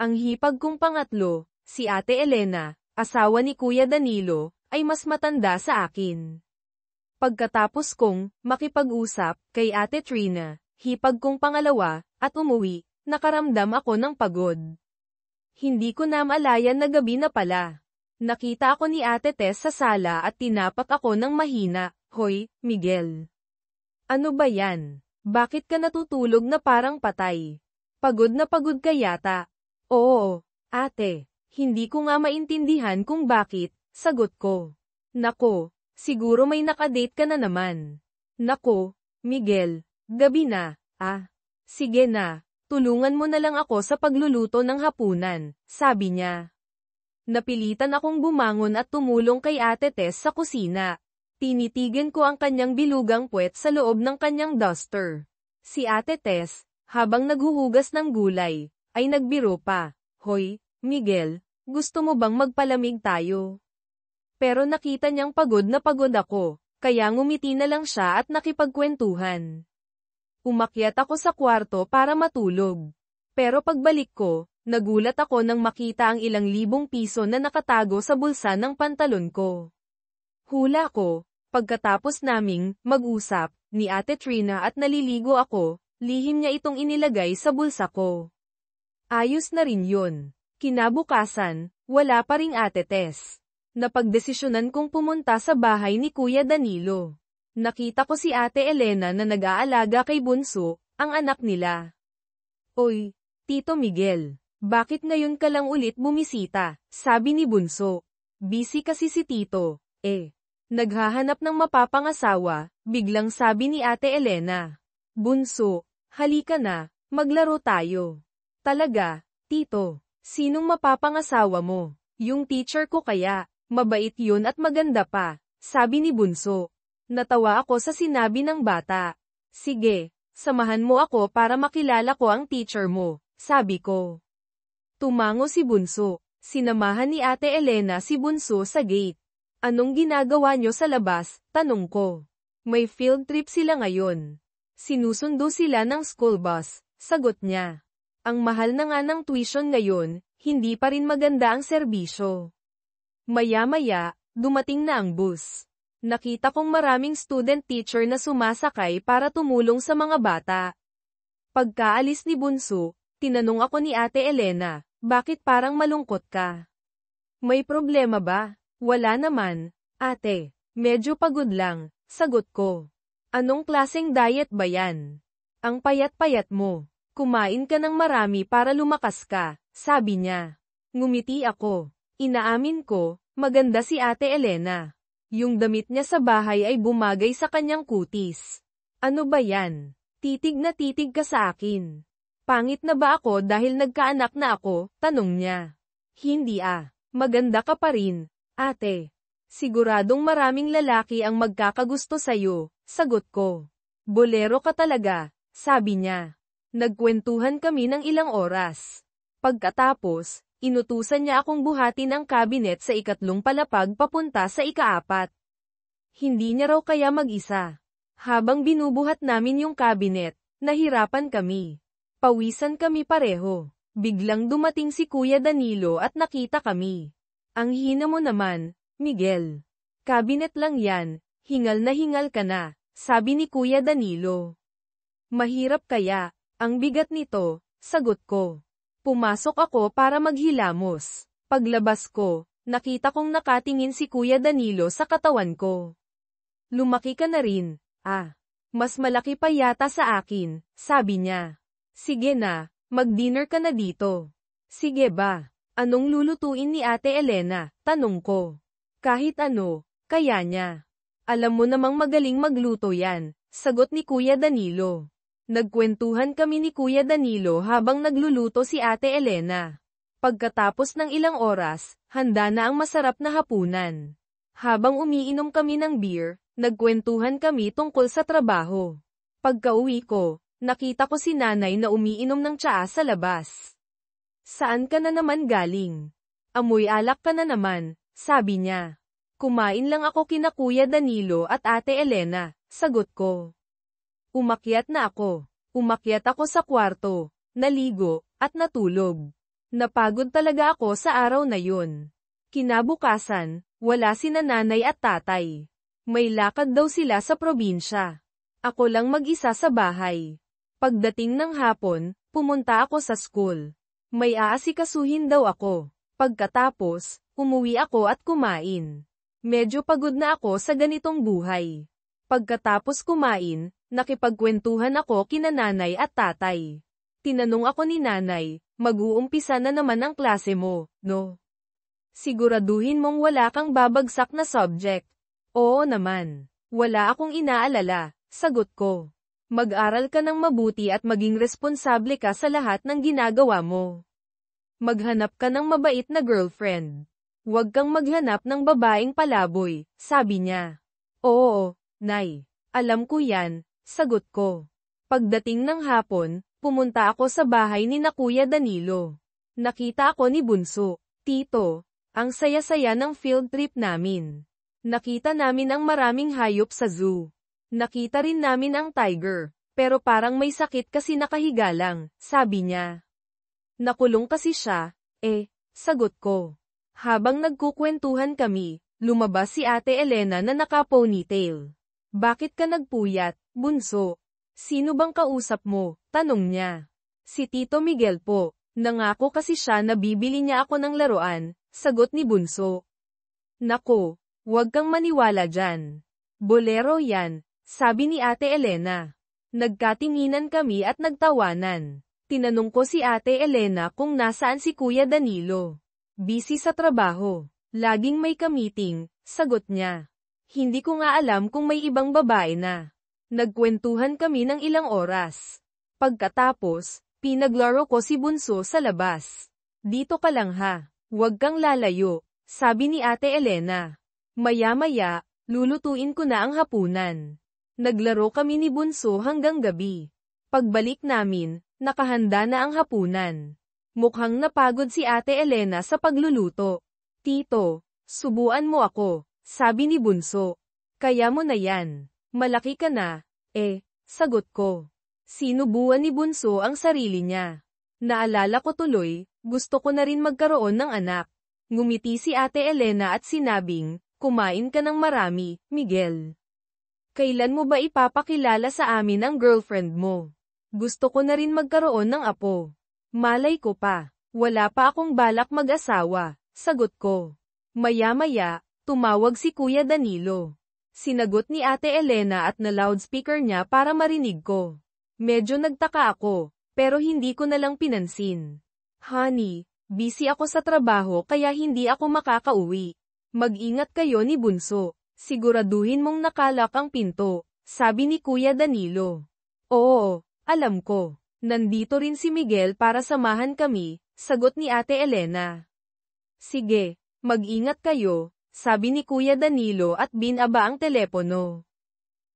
Ang hipag kong pangatlo, si Ate Elena, asawa ni Kuya Danilo, ay mas matanda sa akin. Pagkatapos kong makipag-usap kay Ate Trina, hipag kong pangalawa, at umuwi, nakaramdam ako ng pagod. Hindi ko na maalayan na gabi na pala. Nakita ako ni Ate Tess sa sala at tinapak ako ng mahina. Hoy, Miguel. Ano ba yan? Bakit ka natutulog na parang patay? Pagod na pagod ka yata. Oo, ate. Hindi ko nga maintindihan kung bakit, sagot ko. Nako, siguro may nakadate ka na naman. Nako, Miguel, gabi na, Sige na, tulungan mo na lang ako sa pagluluto ng hapunan, sabi niya. Napilitan akong bumangon at tumulong kay Ate Tess sa kusina. Tinitigan ko ang kanyang bilugang puwet sa loob ng kanyang duster. Si Ate Tess, habang naghuhugas ng gulay, ay nagbiro pa. Hoy, Miguel, gusto mo bang magpalamig tayo? Pero nakita niyang pagod na pagod ako, kaya ngumiti na lang siya at nakipagkwentuhan. Umakyat ako sa kwarto para matulog. Pero pagbalik ko, nagulat ako nang makita ang ilang libong piso na nakatago sa bulsa ng pantalon ko. Hula ko, pagkatapos naming mag-usap ni Ate Trina at naliligo ako, lihim niya itong inilagay sa bulsa ko. Ayos na rin yun. Kinabukasan, wala pa ring Ate Tess. Napagdesisyonan kong pumunta sa bahay ni Kuya Danilo. Nakita ko si Ate Elena na nag-aalaga kay Bunso, ang anak nila. Oy, Tito Miguel, bakit ngayon ka lang ulit bumisita? Sabi ni Bunso. Busy kasi si Tito, Naghahanap ng mapapangasawa, biglang sabi ni Ate Elena. Bunso, halika na, maglaro tayo. Talaga, Tito, sinong mapapangasawa mo? Yung teacher ko kaya, mabait yun at maganda pa, sabi ni Bunso. Natawa ako sa sinabi ng bata. Sige, samahan mo ako para makilala ko ang teacher mo, sabi ko. Tumango si Bunso. Sinamahan ni Ate Elena si Bunso sa gate. Anong ginagawa nyo sa labas? Tanong ko. May field trip sila ngayon. Sinusundo sila ng school bus, sagot niya. Ang mahal na nga ng tuition ngayon, hindi pa rin maganda ang serbisyo. Maya-maya, dumating na ang bus. Nakita kong maraming student teacher na sumasakay para tumulong sa mga bata. Pagkaalis ni Bunso, tinanong ako ni Ate Elena, bakit parang malungkot ka? May problema ba? Wala naman, ate. Medyo pagod lang, sagot ko. Anong klaseng diet ba yan? Ang payat-payat mo. Kumain ka ng marami para lumakas ka, sabi niya. Ngumiti ako. Inaamin ko, maganda si Ate Elena. Yung damit niya sa bahay ay bumagay sa kanyang kutis. Ano ba yan? Titig na titig ka sa akin. Pangit na ba ako dahil nagkaanak na ako? Tanong niya. Hindi maganda ka pa rin, ate. Siguradong maraming lalaki ang magkakagusto sa'yo, sagot ko. Bolero ka talaga, sabi niya. Nagkwentuhan kami ng ilang oras. Pagkatapos, inutusan niya akong buhatin ang kabinet sa ikatlong palapag papunta sa ikaapat. Hindi niya raw kaya mag-isa. Habang binubuhat namin yung kabinet, nahirapan kami. Pawisan kami pareho. Biglang dumating si Kuya Danilo at nakita kami. Ang hina mo naman, Miguel. Kabinet lang yan, hingal na hingal ka na, sabi ni Kuya Danilo. Mahirap kaya, ang bigat nito, sagot ko. Pumasok ako para maghilamos. Paglabas ko, nakita kong nakatingin si Kuya Danilo sa katawan ko. Lumaki ka na rin, mas malaki pa yata sa akin, sabi niya. Sige na, mag-dinner ka na dito. Sige ba? Anong lulutuin ni Ate Elena? Tanong ko. Kahit ano, kaya niya. Alam mo namang magaling magluto yan, sagot ni Kuya Danilo. Nagkwentuhan kami ni Kuya Danilo habang nagluluto si Ate Elena. Pagkatapos ng ilang oras, handa na ang masarap na hapunan. Habang umiinom kami ng beer, nagkwentuhan kami tungkol sa trabaho. Pagka-uwi ko, nakita ko si nanay na umiinom ng tsaa sa labas. Saan ka na naman galing? Amoy alak ka na naman, sabi niya. Kumain lang ako kina Kuya Danilo at Ate Elena, sagot ko. Umakyat na ako. Umakyat ako sa kwarto, naligo, at natulog. Napagod talaga ako sa araw na yun. Kinabukasan, wala sina nanay at tatay. May lakad daw sila sa probinsya. Ako lang mag-isa sa bahay. Pagdating ng hapon, pumunta ako sa school. May aasikasuhin daw ako. Pagkatapos, umuwi ako at kumain. Medyo pagod na ako sa ganitong buhay. Pagkatapos kumain, nakipagkwentuhan ako kina nanay at tatay. Tinanong ako ni nanay, mag-uumpisa na naman ang klase mo, no? Siguraduhin mong wala kang babagsak na subject. Oo naman. Wala akong inaalala, sagot ko. Mag-aral ka ng mabuti at maging responsable ka sa lahat ng ginagawa mo. Maghanap ka ng mabait na girlfriend. Huwag kang maghanap ng babaeng palaboy, sabi niya. Oo, Nay. Alam ko yan, sagot ko. Pagdating ng hapon, pumunta ako sa bahay ni na Kuya Danilo. Nakita ako ni Bunso. Tito, ang saya-saya ng field trip namin. Nakita namin ang maraming hayop sa zoo. Nakita rin namin ang tiger, pero parang may sakit kasi nakahiga lang, sabi niya. Nakulong kasi siya, sagot ko. Habang nagkukwentuhan kami, lumabas si Ate Elena na naka-ponytail. Bakit ka nagpuyat, Bunso? Sino bang kausap mo? Tanong niya. Si Tito Miguel po. Nangako kasi siya na bibili niya ako ng laruan, sagot ni Bunso. Nako, huwag kang maniwala dyan. Bolero yan, sabi ni Ate Elena. Nagkatinginan kami at nagtawanan. Tinanong ko si Ate Elena kung nasaan si Kuya Danilo. Busy sa trabaho. Laging may ka-meeting, sagot niya. Hindi ko nga alam kung may ibang babae na. Nagkwentuhan kami ng ilang oras. Pagkatapos, pinaglaro ko si Bunso sa labas. Dito ka lang ha. Huwag kang lalayo, sabi ni Ate Elena. Maya-maya, lulutuin ko na ang hapunan. Naglaro kami ni Bunso hanggang gabi. Pagbalik namin, nakahanda na ang hapunan. Mukhang napagod si Ate Elena sa pagluluto. Tito, subuan mo ako, sabi ni Bunso. Kaya mo na yan. Malaki ka na, sagot ko. Sinubuan ni Bunso ang sarili niya. Naalala ko tuloy, gusto ko na rin magkaroon ng anak. Ngumiti si Ate Elena at sinabing, kumain ka ng marami, Miguel. Kailan mo ba ipapakilala sa amin ang girlfriend mo? Gusto ko na rin magkaroon ng apo. Malay ko pa, wala pa akong balak mag-asawa, sagot ko. Maya-maya, tumawag si Kuya Danilo. Sinagot ni Ate Elena at na loudspeaker niya para marinig ko. Medyo nagtaka ako, pero hindi ko na lang pinansin. Honey, busy ako sa trabaho kaya hindi ako makakauwi. Mag-ingat kayo ni Bunso. Siguraduhin mong nakalak ang pinto, sabi ni Kuya Danilo. Oo, alam ko. Nandito rin si Miguel para samahan kami, sagot ni Ate Elena. Sige, mag-ingat kayo, sabi ni Kuya Danilo at binaba ang telepono.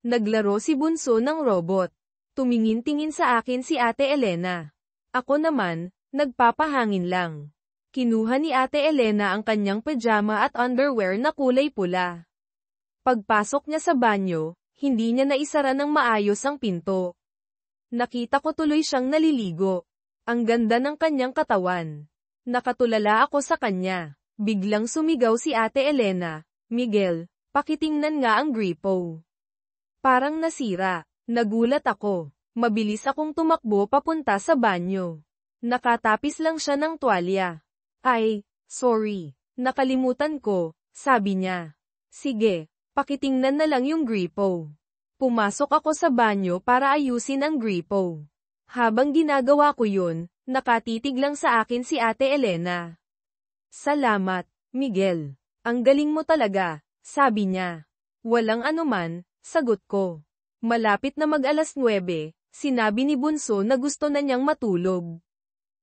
Naglaro si Bunso ng robot. Tumingin-tingin sa akin si Ate Elena. Ako naman, nagpapahangin lang. Kinuha ni Ate Elena ang kanyang pajama at underwear na kulay pula. Pagpasok niya sa banyo, hindi niya naisara ng maayos ang pinto. Nakita ko tuloy siyang naliligo. Ang ganda ng kanyang katawan. Nakatulala ako sa kanya. Biglang sumigaw si Ate Elena, Miguel, pakitingnan nga ang gripo. Parang nasira. Nagulat ako. Mabilis akong tumakbo papunta sa banyo. Nakatapis lang siya ng tuwalya. Ay, sorry. Nakalimutan ko, sabi niya. Sige, pakitingnan na lang yung gripo. Pumasok ako sa banyo para ayusin ang gripo. Habang ginagawa ko yun, nakatitig lang sa akin si Ate Elena. Salamat, Miguel. Ang galing mo talaga, sabi niya. Walang anuman, sagot ko. Malapit na mag-alas 9, sinabi ni Bunso na gusto na niyang matulog.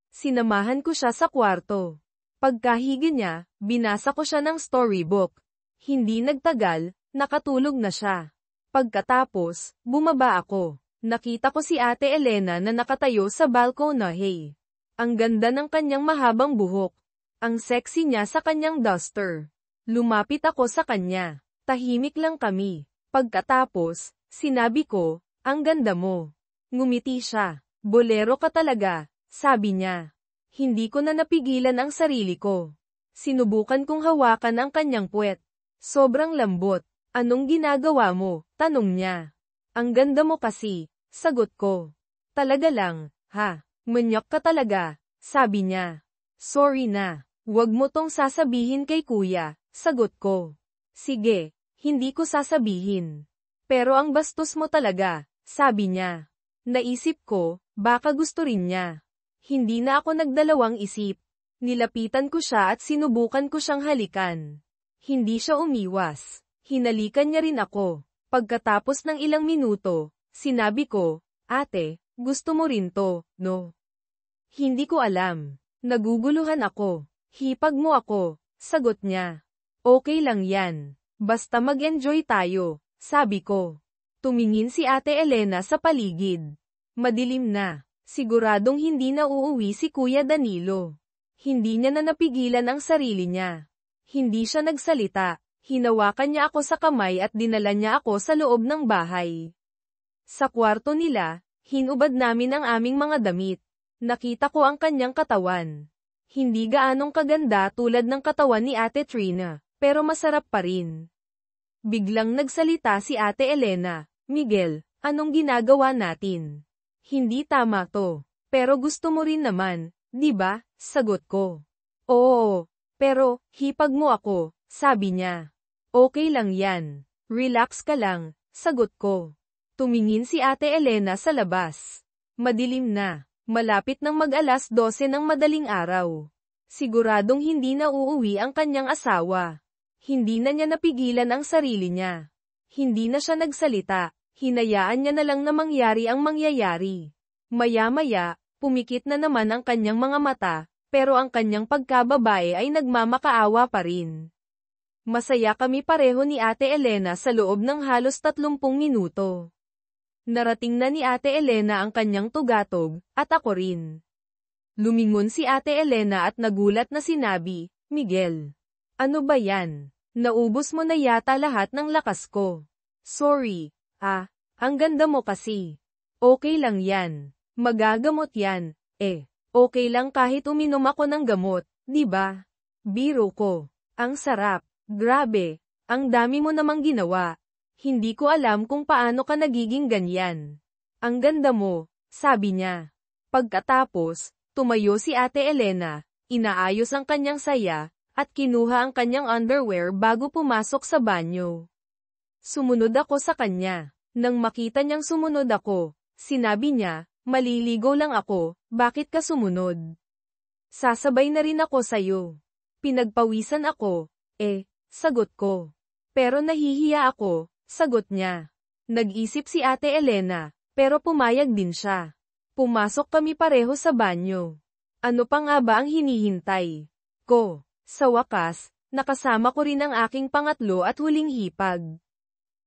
Sinamahan ko siya sa kwarto. Pagkahiga niya, binasa ko siya ng storybook. Hindi nagtagal, nakatulog na siya. Pagkatapos, bumaba ako. Nakita ko si Ate Elena na nakatayo sa balkonahe. Ang ganda ng kanyang mahabang buhok. Ang sexy niya sa kanyang duster. Lumapit ako sa kanya. Tahimik lang kami. Pagkatapos, sinabi ko, ang ganda mo. Ngumiti siya. Bolero ka talaga, sabi niya. Hindi ko na napigilan ang sarili ko. Sinubukan kong hawakan ang kanyang puwet. Sobrang lambot. Anong ginagawa mo? Tanong niya. Ang ganda mo kasi. Sagot ko. Talaga lang, ha? Manyak ka talaga. Sabi niya. Sorry na. Huwag mo tong sasabihin kay kuya. Sagot ko. Sige, hindi ko sasabihin. Pero ang bastos mo talaga. Sabi niya. Naisip ko, baka gusto rin niya. Hindi na ako nagdalawang isip. Nilapitan ko siya at sinubukan ko siyang halikan. Hindi siya umiwas. Hinalikan niya rin ako. Pagkatapos ng ilang minuto, sinabi ko, Ate, gusto mo rin to, no? Hindi ko alam. Naguguluhan ako. Hipag mo ako, sagot niya. Okay lang yan. Basta mag-enjoy tayo, sabi ko. Tumingin si Ate Elena sa paligid. Madilim na. Siguradong hindi na uuwi si Kuya Danilo. Hindi niya na napigilan ang sarili niya. Hindi siya nagsalita. Hinawakan niya ako sa kamay at dinala niya ako sa loob ng bahay. Sa kwarto nila, hinubad namin ang aming mga damit. Nakita ko ang kanyang katawan. Hindi gaanong kaganda tulad ng katawan ni Ate Trina, pero masarap pa rin. Biglang nagsalita si Ate Elena. Miguel, anong ginagawa natin? Hindi tama to. Pero gusto mo rin naman, di ba? Sagot ko. Oo, pero, hipag mo ako, sabi niya. Okay lang yan. Relax ka lang, sagot ko. Tumingin si Ate Elena sa labas. Madilim na. Malapit ng mag-alas 12 ng madaling araw. Siguradong hindi na uuwi ang kanyang asawa. Hindi na niya napigilan ang sarili niya. Hindi na siya nagsalita. Hinayaan niya na lang na mangyari ang mangyayari. Maya-maya, pumikit na naman ang kanyang mga mata, pero ang kanyang pagkababae ay nagmamakaawa pa rin. Masaya kami pareho ni Ate Elena sa loob ng halos 30 minuto. Narating na ni Ate Elena ang kanyang tugatog, at ako rin. Lumingon si Ate Elena at nagulat na sinabi, Miguel. Ano ba yan? Naubos mo na yata lahat ng lakas ko. Sorry. Ang ganda mo kasi. Okay lang yan. Magagamot yan. Okay lang kahit uminom ako ng gamot, di ba? Biro ko. Ang sarap. Grabe. Ang dami mo namang ginawa. Hindi ko alam kung paano ka nagiging ganyan. Ang ganda mo, sabi niya. Pagkatapos, tumayo si Ate Elena, inaayos ang kanyang saya, at kinuha ang kanyang underwear bago pumasok sa banyo. Sumunod ako sa kanya. Nang makita niyang sumunod ako, sinabi niya, maliligo lang ako, bakit ka sumunod? Sasabay na rin ako sayo. Pinagpawisan ako, sagot ko. Pero nahihiya ako, sagot niya. Nag-isip si Ate Elena, pero pumayag din siya. Pumasok kami pareho sa banyo. Ano pa nga ba ang hinihintay ko? Sa wakas, nakasama ko rin ang aking pangatlo at huling hipag.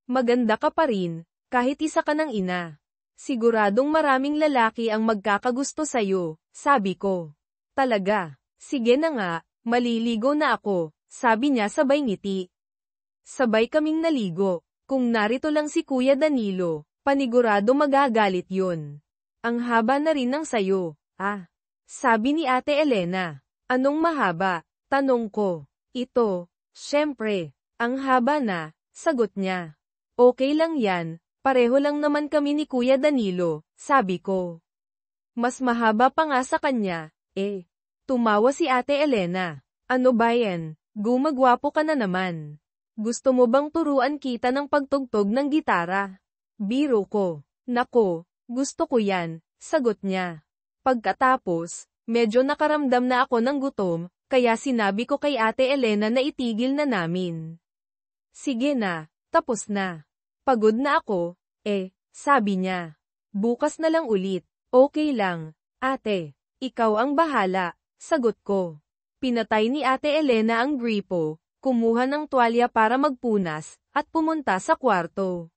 Maganda ka pa rin, kahit isa ka ng ina. Siguradong maraming lalaki ang magkakagusto sa'yo, sabi ko. Talaga? Sige na nga, maliligo na ako, sabi niya sabay ngiti. Sabay kaming naligo. Kung narito lang si Kuya Danilo, panigurado magagalit yun. Ang haba na rin ng sayo, sabi ni Ate Elena. Anong mahaba? Tanong ko. Ito, syempre, ang haba na, sagot niya. Okay lang yan, pareho lang naman kami ni Kuya Danilo, sabi ko. Mas mahaba pa nga sa kanya, Tumawa si Ate Elena. Ano ba yan? Gumagwapo ka na naman. Gusto mo bang turuan kita ng pagtugtog ng gitara? Biro ko. Nako, gusto ko yan, sagot niya. Pagkatapos, medyo nakaramdam na ako ng gutom, kaya sinabi ko kay Ate Elena na itigil na namin. Sige na, tapos na. Pagod na ako, sabi niya. Bukas na lang ulit, okay lang, ate. Ikaw ang bahala, sagot ko. Pinatay ni Ate Elena ang gripo, kumuha ng tuwalya para magpunas, at pumunta sa kwarto.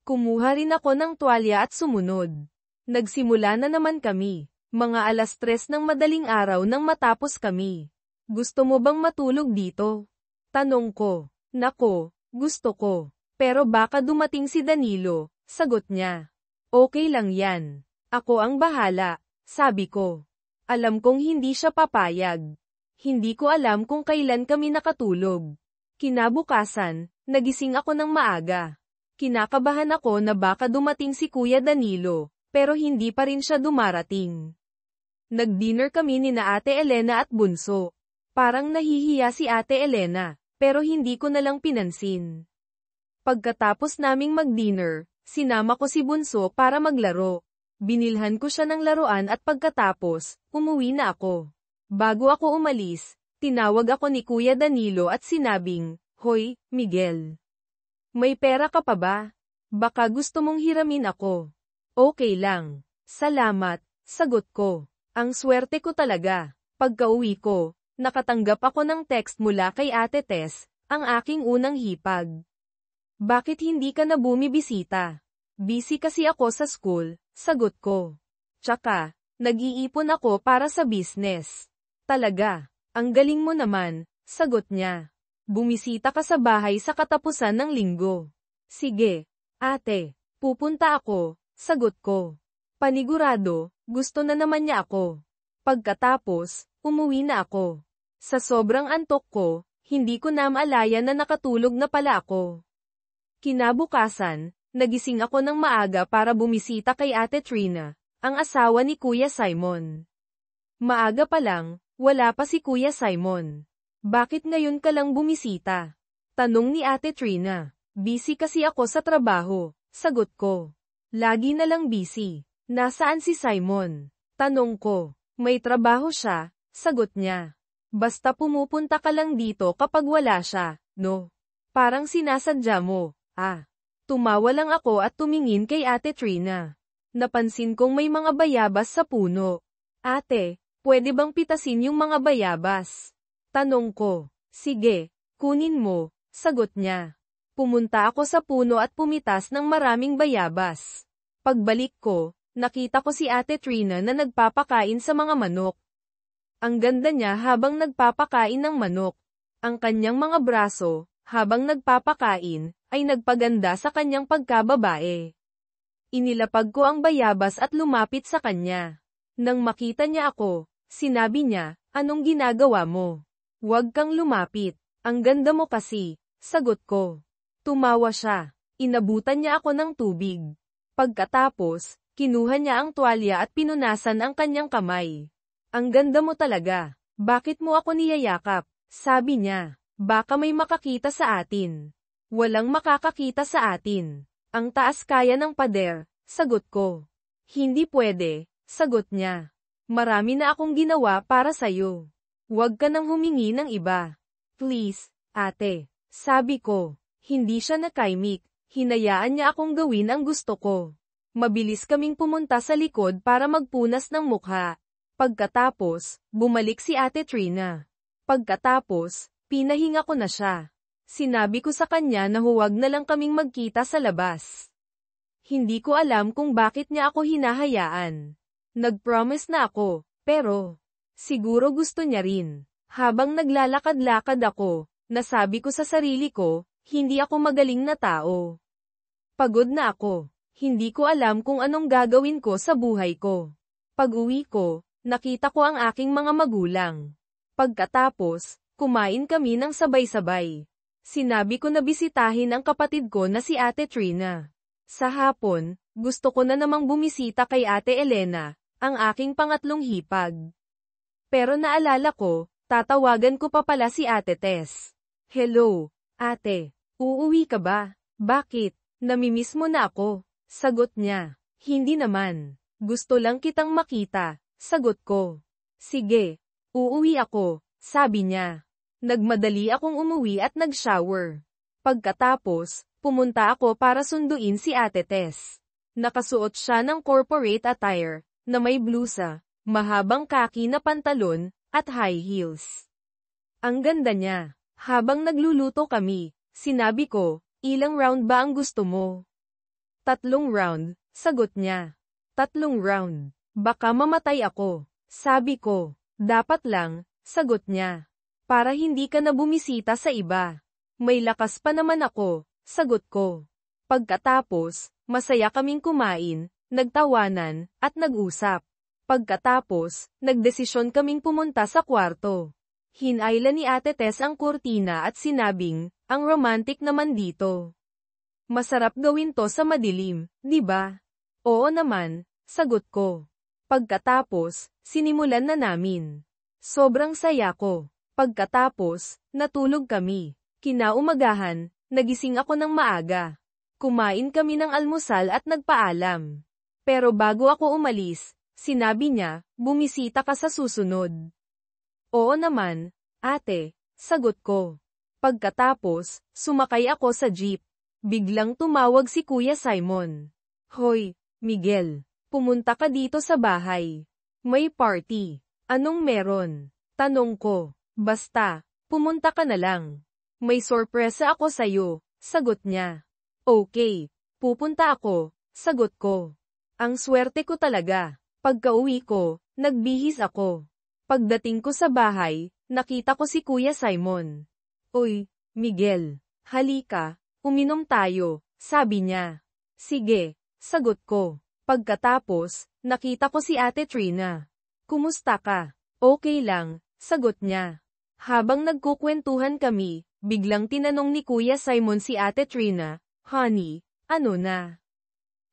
Kumuha rin ako ng tuwalya at sumunod. Nagsimula na naman kami, mga alas 3 ng madaling araw nang matapos kami. Gusto mo bang matulog dito? Tanong ko. Nako, gusto ko. Pero baka dumating si Danilo, sagot niya. Okay lang yan. Ako ang bahala, sabi ko. Alam kong hindi siya papayag. Hindi ko alam kung kailan kami nakatulog. Kinabukasan, nagising ako ng maaga. Kinakabahan ako na baka dumating si Kuya Danilo, pero hindi pa rin siya dumarating. Nag-dinner kami ni na Ate Elena at Bunso. Parang nahihiya si Ate Elena, pero hindi ko na lang pinansin. Pagkatapos naming mag-dinner, sinama ko si Bunso para maglaro. Binilhan ko siya ng laruan at pagkatapos, umuwi na ako. Bago ako umalis, tinawag ako ni Kuya Danilo at sinabing, "Hoy, Miguel. May pera ka pa ba? Baka gusto mong hiramin ako." "Okay lang. Salamat," sagot ko. Ang swerte ko talaga. Pagka-uwi ko, nakatanggap ako ng text mula kay Ate Tess, ang aking unang hipag. "Bakit hindi ka na bumibisita?" "Busy kasi ako sa school," sagot ko. "Tsaka, nag-iipon ako para sa business." "Talaga? Ang galing mo naman," sagot niya. "Bumisita ka sa bahay sa katapusan ng linggo." "Sige, ate, pupunta ako," sagot ko. Panigurado, gusto na naman niya ako. Pagkatapos, umuwi na ako. Sa sobrang antok ko, hindi ko na maalaya na nakatulog na pala ako. Kinabukasan, nagising ako ng maaga para bumisita kay Ate Trina, ang asawa ni Kuya Simon. Maaga pa lang, wala pa si Kuya Simon. "Bakit ngayon ka lang bumisita?" tanong ni Ate Trina. "Busy kasi ako sa trabaho," sagot ko. "Lagi na lang busy. Nasaan si Simon?" tanong ko. "May trabaho siya," sagot niya. "Basta pumupunta ka lang dito kapag wala siya, no? Parang sinasadya mo." Tumawa lang ako at tumingin kay Ate Trina. Napansin kong may mga bayabas sa puno. "Ate, pwede bang pitasin yung mga bayabas?" tanong ko. "Sige, kunin mo," sagot niya. Pumunta ako sa puno at pumitas ng maraming bayabas. Pagbalik ko, nakita ko si Ate Trina na nagpapakain sa mga manok. Ang ganda niya habang nagpapakain ng manok. Ang kanyang mga braso, habang nagpapakain, ay nagpaganda sa kanyang pagkababae. Inilapag ko ang bayabas at lumapit sa kanya. Nang makita niya ako, sinabi niya, "Anong ginagawa mo? Huwag kang lumapit. Ang ganda mo kasi," sagot ko. Tumawa siya. Inabutan niya ako ng tubig. Pagkatapos, kinuha niya ang tuwalya at pinunasan ang kanyang kamay. "Ang ganda mo talaga. Bakit mo ako niyayakap?" sabi niya. "Baka may makakita sa atin." "Walang makakakita sa atin. Ang taas kaya ng pader," sagot ko. "Hindi pwede," sagot niya. "Marami na akong ginawa para sa'yo. Huwag ka nang humingi ng iba. Please, ate," sabi ko. Hindi siya nakaimik. Hinayaan niya akong gawin ang gusto ko. Mabilis kaming pumunta sa likod para magpunas ng mukha. Pagkatapos, bumalik si Ate Trina. Pagkatapos, pinahinga ko na siya. Sinabi ko sa kanya na huwag na lang kaming magkita sa labas. Hindi ko alam kung bakit niya ako hinahayaan. Nag-promise na ako, pero siguro gusto niya rin. Habang naglalakad-lakad ako, nasabi ko sa sarili ko, hindi ako magaling na tao. Pagod na ako. Hindi ko alam kung anong gagawin ko sa buhay ko. Pag-uwi ko, nakita ko ang aking mga magulang. Pagkatapos, kumain kami ng sabay-sabay. Sinabi ko na bisitahin ang kapatid ko na si Ate Trina. Sa hapon, gusto ko na namang bumisita kay Ate Elena, ang aking pangatlong hipag. Pero naalala ko, tatawagan ko pa pala si Ate Tess. "Hello, ate. Uuwi ka ba?" "Bakit? Namimiss mo na ako," sagot niya. "Hindi naman. Gusto lang kitang makita," sagot ko. "Sige, uuwi ako," sabi niya. Nagmadali akong umuwi at nag-shower. Pagkatapos, pumunta ako para sunduin si Ate Tess. Nakasuot siya ng corporate attire, na may blusa, mahabang kaki na pantalon, at high heels. Ang ganda niya. Habang nagluluto kami, sinabi ko, "Ilang round ba ang gusto mo?" "3 round, sagot niya. 3 round. Baka mamatay ako, sabi ko. "Dapat lang," sagot niya. "Para hindi ka na bumisita sa iba." "May lakas pa naman ako," sagot ko. Pagkatapos, masaya kaming kumain, nagtawanan, at nag-usap. Pagkatapos, nagdesisyon kaming pumunta sa kwarto. Hinayla ni Ate Tess ang kurtina at sinabing, ang romantic naman dito. Masarap gawin to sa madilim, di ba? Oo naman, sagot ko. Pagkatapos, sinimulan na namin. Sobrang saya ko. Pagkatapos, natulog kami. Kinaumagahan, nagising ako ng maaga. Kumain kami ng almusal at nagpaalam. Pero bago ako umalis, sinabi niya, bumisita ka sa susunod. Oo naman, ate, sagot ko. Pagkatapos, sumakay ako sa jeep. Biglang tumawag si Kuya Simon. Hoy, Miguel, pumunta ka dito sa bahay. May party. Anong meron? Tanong ko. Basta, pumunta ka na lang. May sorpresa ako sa'yo, sagot niya. Okay, pupunta ako, sagot ko. Ang swerte ko talaga. Pagka-uwi ko, nagbihis ako. Pagdating ko sa bahay, nakita ko si Kuya Simon. Uy, Miguel, halika, uminom tayo, sabi niya. Sige, sagot ko. Pagkatapos, nakita ko si Ate Trina. Kumusta ka? Okay lang, sagot niya. Habang nagkukwentuhan kami, biglang tinanong ni Kuya Simon si Ate Trina, Honey, ano na?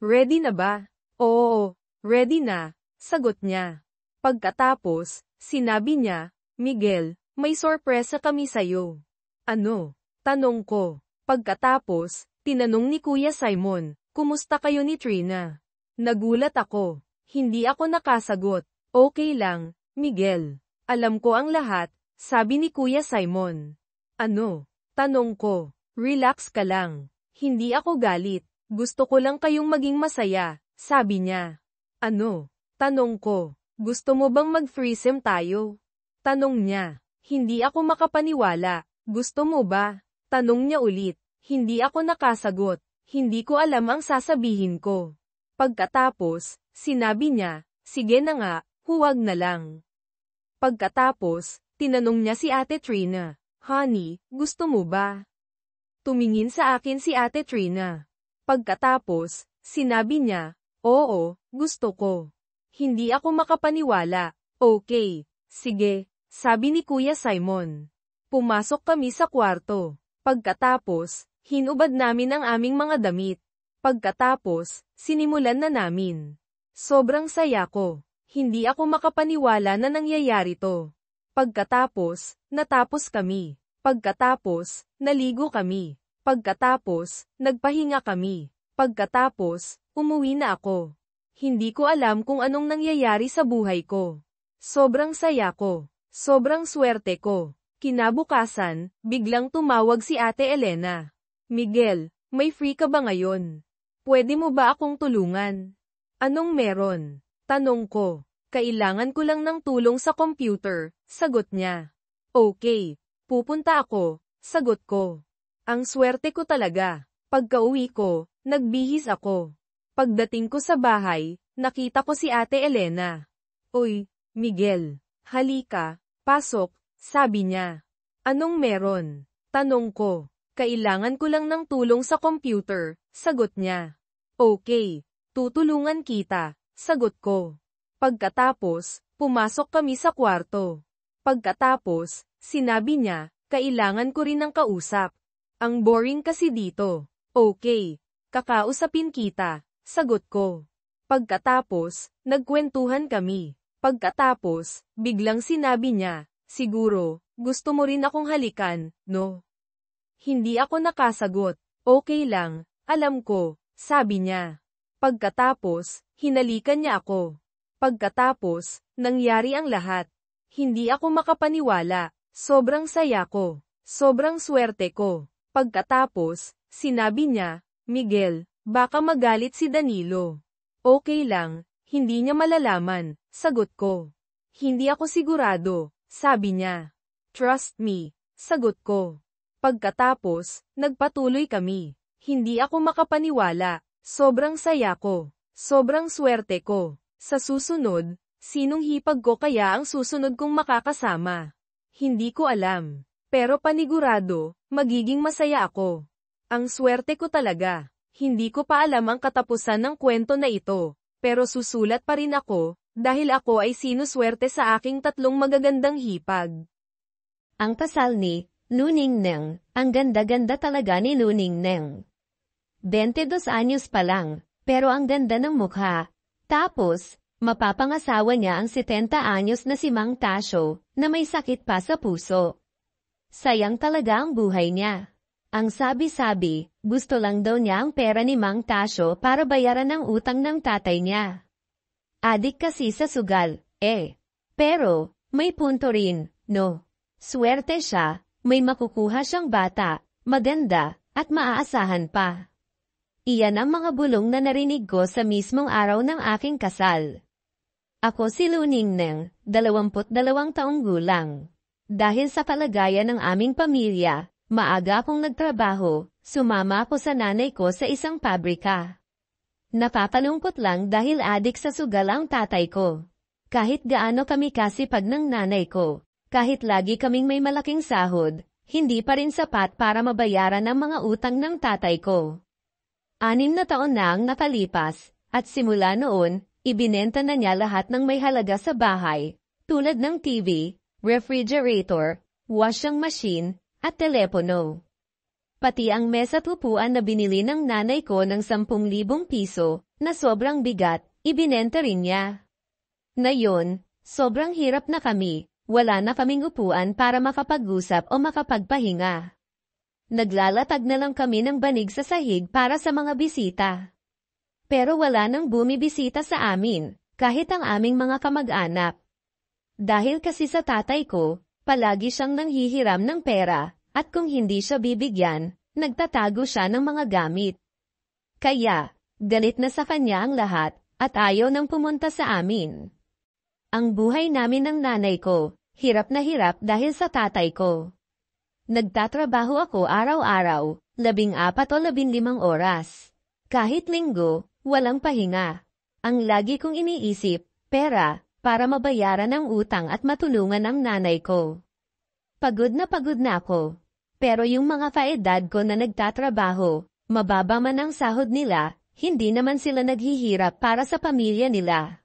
Ready na ba? Oo, ready na, sagot niya. Pagkatapos, sinabi niya, Miguel, may sorpresa kami sa'yo. Ano? Tanong ko. Pagkatapos, tinanong ni Kuya Simon, kumusta kayo ni Trina? Nagulat ako. Hindi ako nakasagot. Okay lang, Miguel. Alam ko ang lahat, sabi ni Kuya Simon. Ano? Tanong ko. Relax ka lang. Hindi ako galit. Gusto ko lang kayong maging masaya, sabi niya. Ano? Tanong ko. Gusto mo bang mag-threesome tayo? Tanong niya. Hindi ako makapaniwala. Gusto mo ba? Tanong niya ulit. Hindi ako nakasagot. Hindi ko alam ang sasabihin ko. Pagkatapos, sinabi niya, sige na nga, huwag na lang. Pagkatapos, tinanong niya si Ate Trina, Honey, gusto mo ba? Tumingin sa akin si Ate Trina. Pagkatapos, sinabi niya, oo, gusto ko. Hindi ako makapaniwala. Okay, sige, sabi ni Kuya Simon. Pumasok kami sa kwarto. Pagkatapos, hinubad namin ang aming mga damit. Pagkatapos, sinimulan na namin. Sobrang saya ko. Hindi ako makapaniwala na nangyayari to. Pagkatapos, natapos kami. Pagkatapos, naligo kami. Pagkatapos, nagpahinga kami. Pagkatapos, umuwi na ako. Hindi ko alam kung anong nangyayari sa buhay ko. Sobrang saya ko. Sobrang swerte ko. Kinabukasan, biglang tumawag si Ate Elena. Miguel, may free ka ba ngayon? Pwede mo ba akong tulungan? Anong meron? Tanong ko. Kailangan ko lang ng tulong sa computer, sagot niya. Okay, pupunta ako, sagot ko. Ang swerte ko talaga. Pagka-uwi ko, nagbihis ako. Pagdating ko sa bahay, nakita ko si Ate Elena. Uy, Miguel, halika, pasok, sabi niya. Anong meron? Tanong ko. Kailangan ko lang ng tulong sa computer, sagot niya. Okay, tutulungan kita, sagot ko. Pagkatapos, pumasok kami sa kwarto. Pagkatapos, sinabi niya, kailangan ko rin ng kausap. Ang boring kasi dito. Okay, kakausapin kita, sagot ko. Pagkatapos, nagkwentuhan kami. Pagkatapos, biglang sinabi niya, siguro, gusto mo rin akong halikan, no? Hindi ako nakasagot. Okay lang, alam ko, sabi niya. Pagkatapos, hinalikan niya ako. Pagkatapos, nangyari ang lahat. Hindi ako makapaniwala. Sobrang saya ko. Sobrang swerte ko. Pagkatapos, sinabi niya, Miguel, baka magalit si Danilo. Okay lang, hindi niya malalaman, sagot ko. Hindi ako sigurado, sabi niya. Trust me, sagot ko. Pagkatapos, nagpatuloy kami. Hindi ako makapaniwala. Sobrang saya ko. Sobrang swerte ko. Sa susunod, sinong hipag ko kaya ang susunod kong makakasama? Hindi ko alam. Pero panigurado, magiging masaya ako. Ang swerte ko talaga. Hindi ko pa alam ang katapusan ng kwento na ito. Pero susulat pa rin ako, Dahil ako ay sinuswerte sa aking 3 magagandang hipag. Ang pasal ni Nuningneng, ang ganda-ganda talaga ni Nuningneng. 22 anyos pa lang, pero ang ganda ng mukha. Tapos, mapapangasawa niya ang 70 anyos na si Mang Tasyo, na may sakit pa sa puso. Sayang talaga ang buhay niya. Ang sabi-sabi, gusto lang daw niya ang pera ni Mang Tasyo para bayaran ang utang ng tatay niya. Adik kasi sa sugal, Pero, may punto rin, no? Swerte siya, may makukuha siyang bata, maganda, at maaasahan pa. Iyan ang mga bulong na narinig ko sa mismong araw ng aking kasal. Ako si Nuningneng, 22 taong gulang. Dahil sa kalagayan ng aming pamilya, maaga akong nagtrabaho, sumama ako sa nanay ko sa isang pabrika. Napapalungkot lang dahil adik sa sugal ang tatay ko. Kahit gaano kami kasipag ng nanay ko, kahit lagi kaming may malaking sahod, hindi pa rin sapat para mabayaran ang mga utang ng tatay ko. 6 na taon na ang nakalipas, at simula noon, ibinenta na niya lahat ng may halaga sa bahay, tulad ng TV, refrigerator, washing machine, at telepono. Pati ang mesa at upuan na binili ng nanay ko ng 10,000 piso, na sobrang bigat, ibinenta rin niya. Ngayon, sobrang hirap na kami, wala na kaming upuan para makapag-usap o makapagpahinga. Naglalatag na lang kami ng banig sa sahig para sa mga bisita. Pero wala nang bumibisita sa amin, kahit ang aming mga kamag-anak. Dahil kasi sa tatay ko, palagi siyang nanghihiram ng pera, at kung hindi siya bibigyan, nagtatago siya ng mga gamit. Kaya, galit na sa kanya ang lahat, at ayaw nang pumunta sa amin. Ang buhay namin ng nanay ko, hirap na hirap dahil sa tatay ko. Nagtatrabaho ako araw-araw, 14 o 15 oras. Kahit linggo, walang pahinga. Ang lagi kong iniisip, pera, para mabayaran ang utang at matulungan ang nanay ko. Pagod na ako. Pero yung mga kaedad ko na nagtatrabaho, mababa man ang sahod nila, hindi naman sila naghihirap para sa pamilya nila.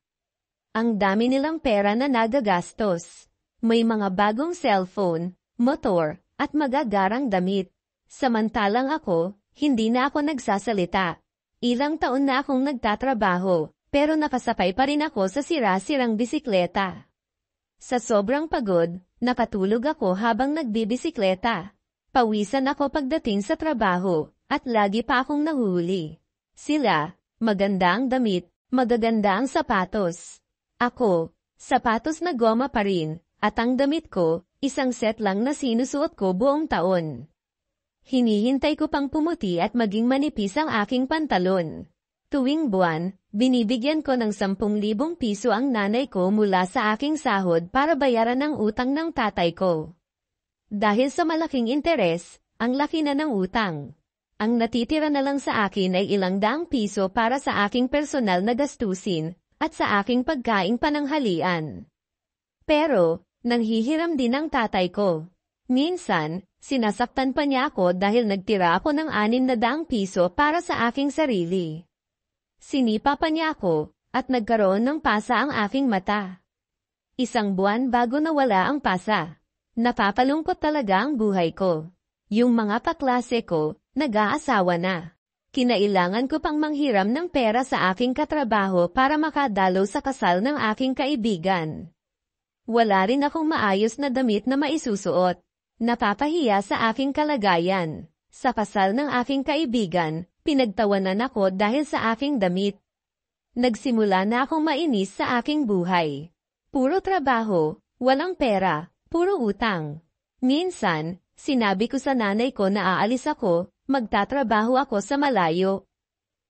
Ang dami nilang pera na nagagastos. May mga bagong cellphone, motor, at magagarang damit. Samantalang ako, hindi na ako nagsasalita. Ilang taon na akong nagtatrabaho, pero nakasakay pa rin ako sa sira-sirang bisikleta. Sa sobrang pagod, nakatulog ako habang nagbibisikleta. Pawisan ako pagdating sa trabaho, at lagi pa akong nahuli. Sila, maganda ang damit, magaganda ang sapatos. Ako, sapatos na goma pa rin, at ang damit ko, isang set lang na sinusuot ko buong taon. Hinihintay ko pang pumuti at maging manipis ang aking pantalon. Tuwing buwan, binibigyan ko ng 10,000 piso ang nanay ko mula sa aking sahod para bayaran ang utang ng tatay ko. Dahil sa malaking interes, ang laki na ng utang. Ang natitira na lang sa akin ay ilang daang piso para sa aking personal na gastusin, at sa aking pagkaing pananghalian. Pero, nanghihiram din ang tatay ko. Minsan, sinasaktan pa niya ako dahil nagtira ako ng 600 piso para sa aking sarili. Sinipa pa niya ako, at nagkaroon ng pasa ang aking mata. 1 buwan bago nawala ang pasa. Napapalungkot talaga ang buhay ko. Yung mga kaklase ko, nag-aasawa na. Kinailangan ko pang manghiram ng pera sa aking katrabaho para makadalo sa kasal ng aking kaibigan. Wala rin akong maayos na damit na maisusuot. Napapahiya sa aking kalagayan. Sa kasal ng aking kaibigan, pinagtawanan ako dahil sa aking damit. Nagsimula na akong mainis sa aking buhay. Puro trabaho, walang pera. Puro utang. Minsan, sinabi ko sa nanay ko na aalis ako, magtatrabaho ako sa malayo.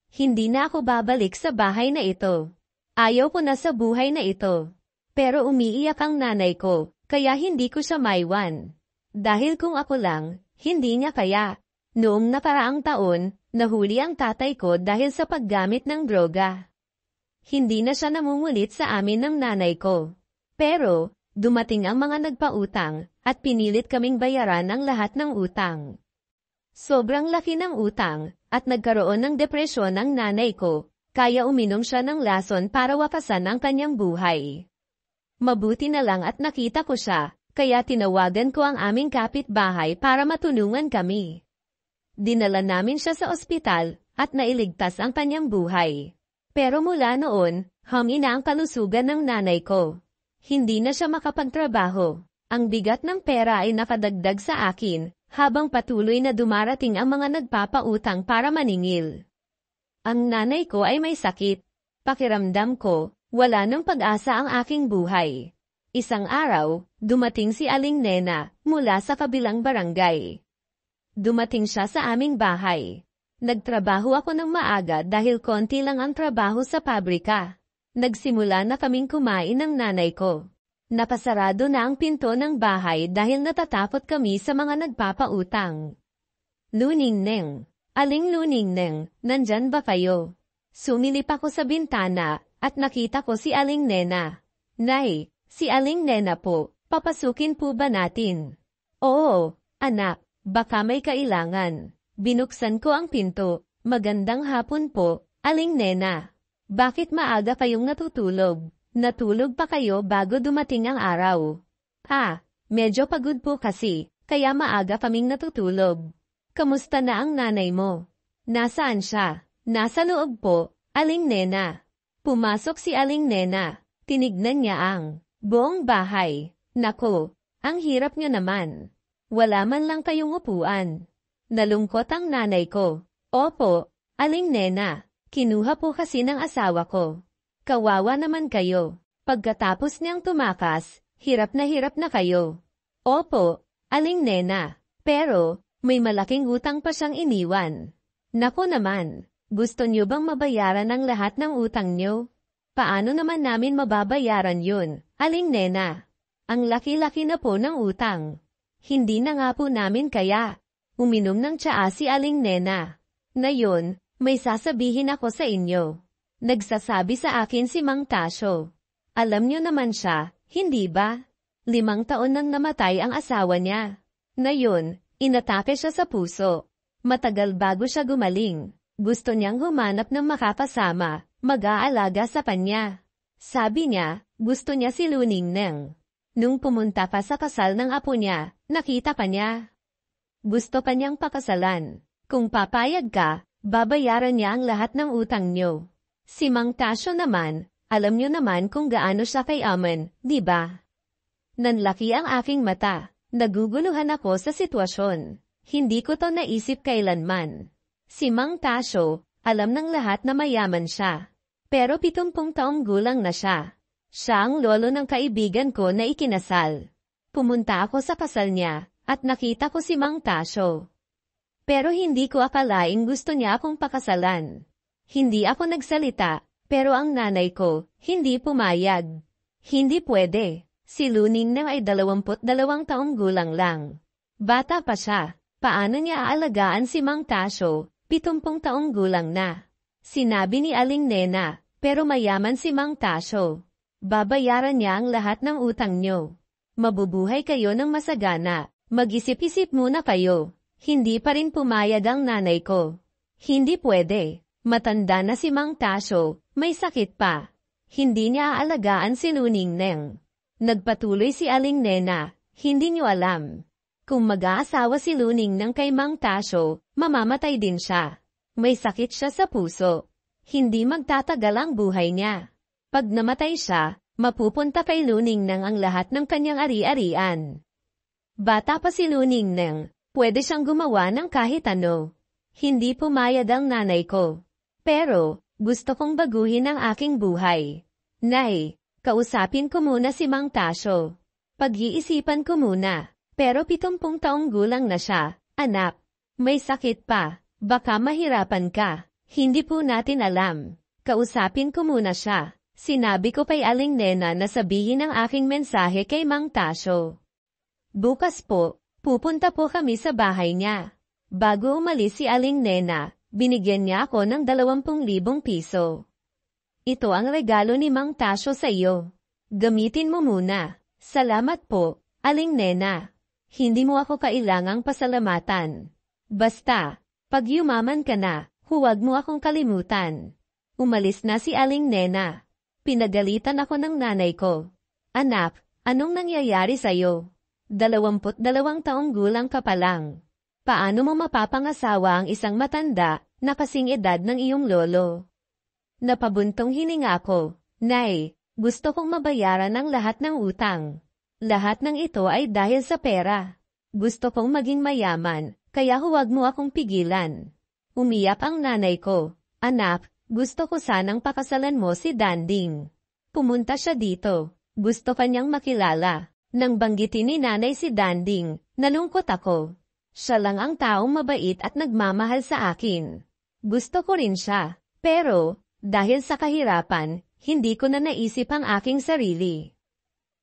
Hindi na ako babalik sa bahay na ito. Ayaw ko na sa buhay na ito. Pero umiiyak ang nanay ko, kaya hindi ko siya maiwan. Dahil kung ako lang, hindi niya kaya. Noong nakaraang taon, nahuli ang tatay ko dahil sa paggamit ng droga. Hindi na siya namungulit sa amin ng nanay ko. Pero, dumating ang mga nagpautang, at pinilit kaming bayaran ang lahat ng utang. Sobrang laki ng utang, at nagkaroon ng depresyon ang nanay ko, kaya uminom siya ng lason para wakasan ang kanyang buhay. Mabuti na lang at nakita ko siya, kaya tinawagan ko ang aming kapitbahay para matulungan kami. Dinala namin siya sa ospital, at nailigtas ang kanyang buhay. Pero mula noon, humina ang kalusugan ng nanay ko. Hindi na siya makapagtrabaho. Ang bigat ng pera ay nakadagdag sa akin, habang patuloy na dumarating ang mga nagpapautang para maningil. Ang nanay ko ay may sakit. Pakiramdam ko, wala nang pag-asa ang aking buhay. Isang araw, dumating si Aling Nena, mula sa kabilang barangay. Dumating siya sa aming bahay. Nagtrabaho ako ng maaga dahil konti lang ang trabaho sa pabrika. Nagsimula na kaming kumain ng nanay ko. Napasarado na ang pinto ng bahay dahil natatakot kami sa mga nagpapautang. Luningneng. Aling Luningneng, nandyan ba kayo? Sumilip ako sa bintana, at nakita ko si Aling Nena. Nay, si Aling Nena po, papasukin po ba natin? Oo, anak, baka may kailangan. Binuksan ko ang pinto. Magandang hapon po, Aling Nena. Bakit maaga kayong natutulog? Natulog pa kayo bago dumating ang araw? Medyo pagod po kasi, kaya maaga kaming natutulog. Kamusta na ang nanay mo? Nasaan siya? Nasa loob po, Aling Nena. Pumasok si Aling Nena. Tinignan niya ang buong bahay. Nako, ang hirap niyo naman. Wala man lang kayong upuan. Nalungkot ang nanay ko. Opo, Aling Nena. Kinuha po kasi ng asawa ko. Kawawa naman kayo. Pagkatapos niyang tumakas, hirap na kayo. Opo, Aling Nena. Pero, may malaking utang pa siyang iniwan. Nako naman, gusto niyo bang mabayaran ang lahat ng utang niyo? Paano naman namin mababayaran yun, Aling Nena? Ang laki-laki na po ng utang. Hindi na nga po namin kaya. Uminom ng tsaa si Aling Nena. Ngayon, may sasabihin ako sa inyo. Nagsasabi sa akin si Mang Tasyo. Alam niyo naman siya, hindi ba? 5 taon nang namatay ang asawa niya. Ngayon, inatake siya sa puso. Matagal bago siya gumaling. Gusto niyang humanap ng makakasama, mag-aalaga sa kanya. Sabi niya, gusto niya si Luningneng. Nung pumunta pa sa kasal ng apo niya, nakita pa niya. Gusto pa niyang pakasalan. Kung papayag ka, babayaran niya ang lahat ng utang niyo. Si Mang Tasyo naman, alam niyo naman kung gaano siya kayaman, di ba? Nanlaki ang aking mata. Naguguluhan ako sa sitwasyon. Hindi ko to naisip kailanman. Si Mang Tasyo, alam ng lahat na mayaman siya. Pero 70 taong gulang na siya. Siya ang lolo ng kaibigan ko na ikinasal. Pumunta ako sa kasal niya, at nakita ko si Mang Tasyo. Pero hindi ko akalaing gusto niya akong pakasalan. Hindi ako nagsalita, pero ang nanay ko, hindi pumayag. Hindi pwede. Si Luningneng ay 22 taong gulang lang. Bata pa siya. Paano niya aalagaan si Mang Tasyo, 70 taong gulang na? Sinabi ni Aling Nena, pero mayaman si Mang Tasyo. Babayaran niya ang lahat ng utang niyo. Mabubuhay kayo ng masagana. Mag-isip-isip muna kayo. Hindi pa rin pumayag ang nanay ko. Hindi pwede. Matanda na si Mang Tasyo, may sakit pa. Hindi niya aalagaan si Luningneng. Nagpatuloy si Aling Nena, hindi niyo alam. Kung mag-aasawa si Luningneng kay Mang Tasyo, mamamatay din siya. May sakit siya sa puso. Hindi magtatagal ang buhay niya. Pag namatay siya, mapupunta kay Luningneng ang lahat ng kanyang ari-arian. Bata pa si Luningneng, pwede siyang gumawa ng kahit ano. Hindi pumayag ang nanay ko. Pero, gusto kong baguhin ang aking buhay. Nay, kausapin ko muna si Mang Tasyo. Pag-iisipan ko muna. Pero 70 taong gulang na siya, anak. May sakit pa. Baka mahirapan ka. Hindi po natin alam. Kausapin ko muna siya. Sinabi ko kay Aling Nena na sabihin ang aking mensahe kay Mang Tasyo. Bukas po, pupunta po kami sa bahay niya. Bago umalis si Aling Nena, binigyan niya ako ng 20,000 piso. Ito ang regalo ni Mang Tasyo sa iyo. Gamitin mo muna. Salamat po, Aling Nena. Hindi mo ako kailangang pasalamatan. Basta, pag yumaman ka na, huwag mo akong kalimutan. Umalis na si Aling Nena. Pinagalitan ako ng nanay ko. Anak, anong nangyayari sa'yo? 22 taong gulang ka pa lang. Paano mo mapapangasawa ang isang matanda na kasing edad ng iyong lolo? Napabuntong hininga ko. Nay, gusto kong mabayaran ang lahat ng utang. Lahat ng ito ay dahil sa pera. Gusto kong maging mayaman, kaya huwag mo akong pigilan. Umiyak ang nanay ko. Anak, gusto ko sanang pakasalan mo si Danding. Pumunta siya dito. Gusto kanyang makilala. Nang banggitin ni nanay si Danding, nalungkot ako. Siya lang ang taong mabait at nagmamahal sa akin. Gusto ko rin siya. Pero, dahil sa kahirapan, hindi ko na naisip ang aking sarili.